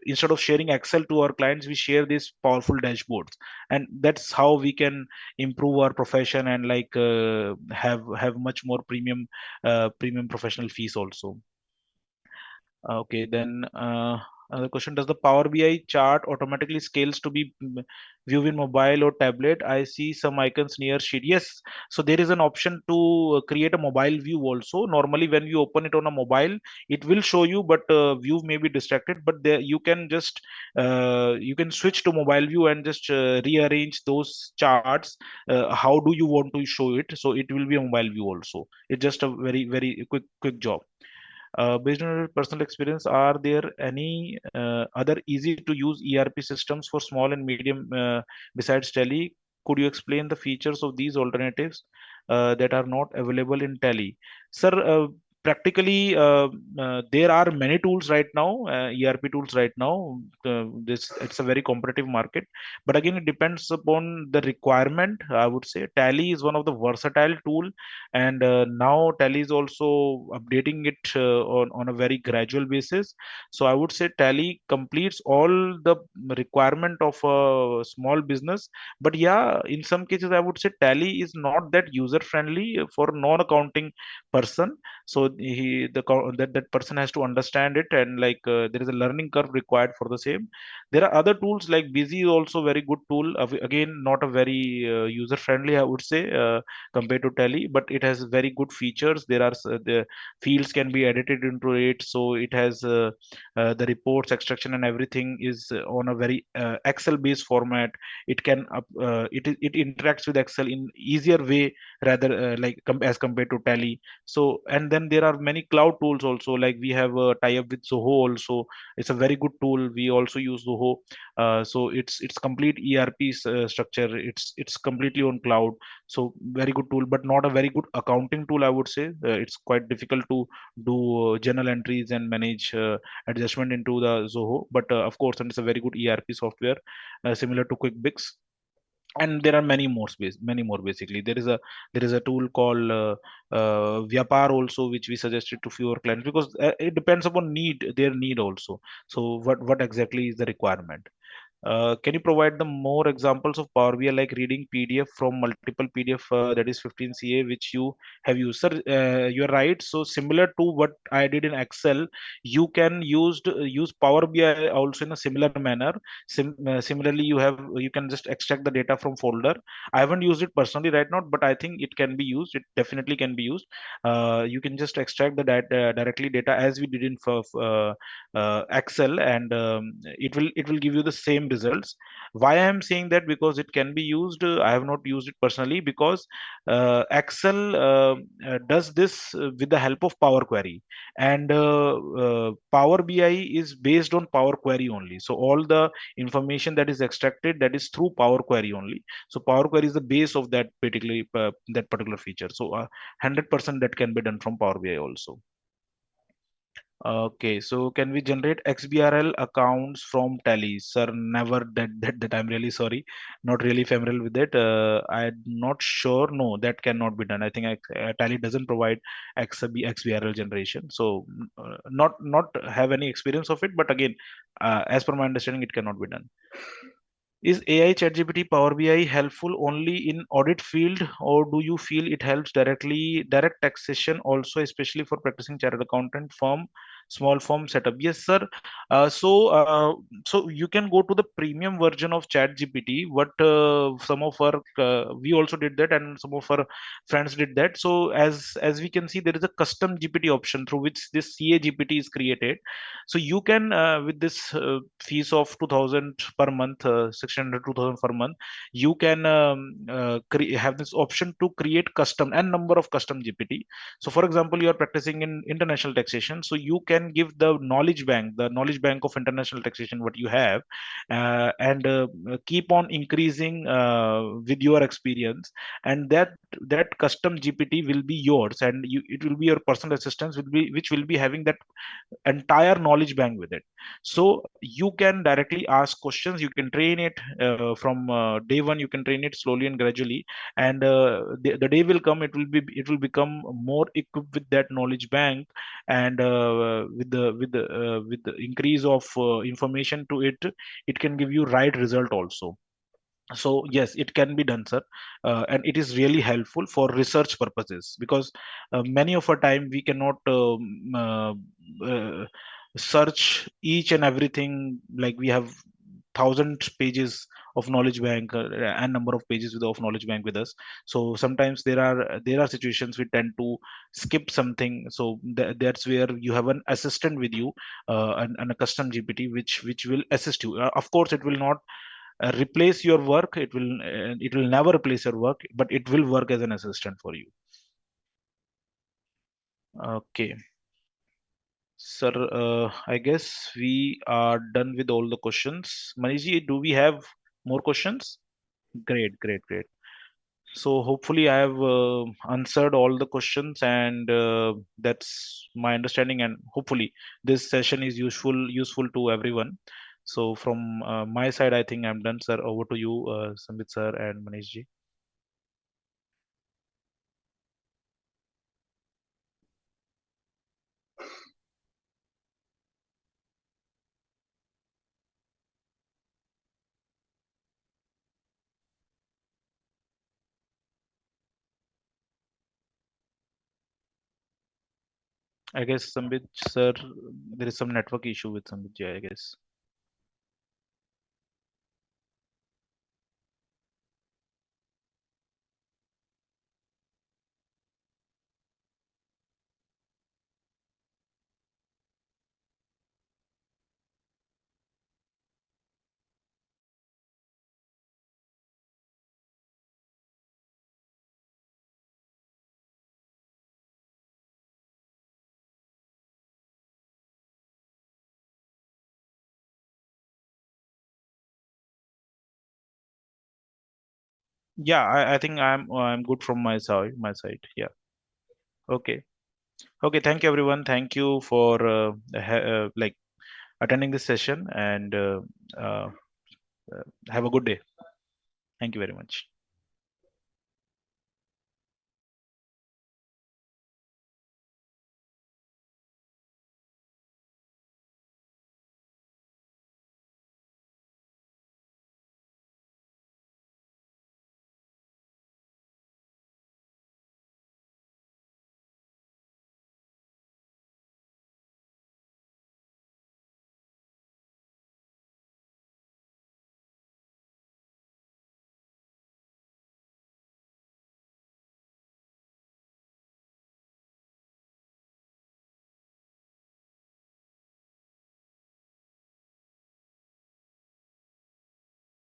instead of sharing Excel to our clients, we share these powerful dashboards, and that's how we can improve our profession and like have much more premium professional fees also. Okay, then another question: does the Power BI chart automatically scales to be viewed in mobile or tablet? I see some icons near sheet. Yes, so there is an option to create a mobile view also. Normally, when you open it on a mobile, it will show you, but view may be distracted. But there you can just you can switch to mobile view and just rearrange those charts. How do you want to show it? So it will be a mobile view also. It's just a very quick job. Based on your personal experience, are there any other easy to use ERP systems for small and medium besides Tally? Could you explain the features of these alternatives that are not available in Tally? Sir, practically, there are many tools right now, ERP tools right now. This it's a very competitive market, but again, it depends upon the requirement. I would say Tally is one of the versatile tool, and now Tally is also updating it on a very gradual basis. So I would say Tally completes all the requirement of a small business. But yeah, in some cases I would say Tally is not that user friendly for non-accounting person. So that person has to understand it, and like there is a learning curve required for the same. There are other tools like Busy is also very good tool. Again, not a very user friendly, I would say, compared to Tally, but it has very good features. There are the fields can be edited into it, so it has the reports extraction and everything is on a very Excel based format. It can it interacts with Excel in easier way, rather as compared to Tally. So, and then there are many cloud tools also, like we have a tie up with Zoho also. It's a very good tool. We also use Zoho. So it's complete ERP structure. It's completely on cloud. So very good tool, but not a very good accounting tool, I would say. It's quite difficult to do journal entries and manage adjustment into the Zoho. But of course, and it's a very good ERP software, similar to QuickBooks. And there are many more. Basically, there is a tool called Vyapar also, which we suggested to fewer clients, because it depends upon their need also. So what exactly is the requirement? Can you provide the more examples of Power BI, like reading PDF from multiple PDF, that is 15 CA, which you have used? Sir, you're right. So similar to what I did in Excel, you can use Power BI also in a similar manner. Similarly, you can just extract the data from folder. I haven't used it personally right now, but I think it can be used. It definitely can be used. You can just extract the data directly data as we did in Excel, and it will give you the same results. Why I am saying that? Because it can be used. I have not used it personally, because Excel does this with the help of Power Query, and Power BI is based on Power Query only. So all the information that is extracted, that is through Power Query only. So Power Query is the base of that particular feature. So 100% that can be done from Power BI also. Okay, so can we generate XBRL accounts from Tally? Sir, never. That I'm really sorry, not really familiar with it. I'm not sure. No, that cannot be done. I think Tally doesn't provide XBRL generation. So not have any experience of it. But again, as per my understanding, it cannot be done. Is AI ChatGPT Power BI helpful only in audit field, or do you feel it helps direct taxation also, especially for practicing chartered accountant firm, small firm setup? Yes, sir. So you can go to the premium version of ChatGPT. What some of our we also did that, and some of our friends did that. So as we can see, there is a custom GPT option through which this CA GPT is created. So you can with this fees of 2000 per month, 600 2000 per month, you can have this option to create custom and number of custom GPT. So for example, you are practicing in international taxation, so you can give the knowledge bank of international taxation what you have, and keep on increasing with your experience, and that custom GPT will be yours, and it will be your personal assistance, which will be having that entire knowledge bank with it. So you can directly ask questions. You can train it from day one. You can train it slowly and gradually, and the day will come, it will become more equipped with that knowledge bank, and with the increase of information to it, it can give you right result also. So yes, it can be done, sir. And it is really helpful for research purposes, because many of our time we cannot uh, search each and everything. Like we have 1,000 pages of knowledge bank, and number of pages of knowledge bank with us. So sometimes there are situations we tend to skip something. So that's where you have an assistant with you, and a custom GPT which will assist you. Of course, it will not replace your work. It will never replace your work, but it will work as an assistant for you. Okay. Sir, I guess we are done with all the questions. Maniji, do we have more questions? Great, great, great. So hopefully I have answered all the questions, and that's my understanding. And hopefully this session is useful to everyone. So from my side, I think I'm done, sir. Over to you, Sambit sir and Manish ji. I guess Sambit sir, there is some network issue with Sambit ji, I guess. Yeah, I think I'm good from my side. My side. Yeah. Okay. Okay. Thank you, everyone. Thank you for like attending this session, and uh, have a good day. Thank you very much.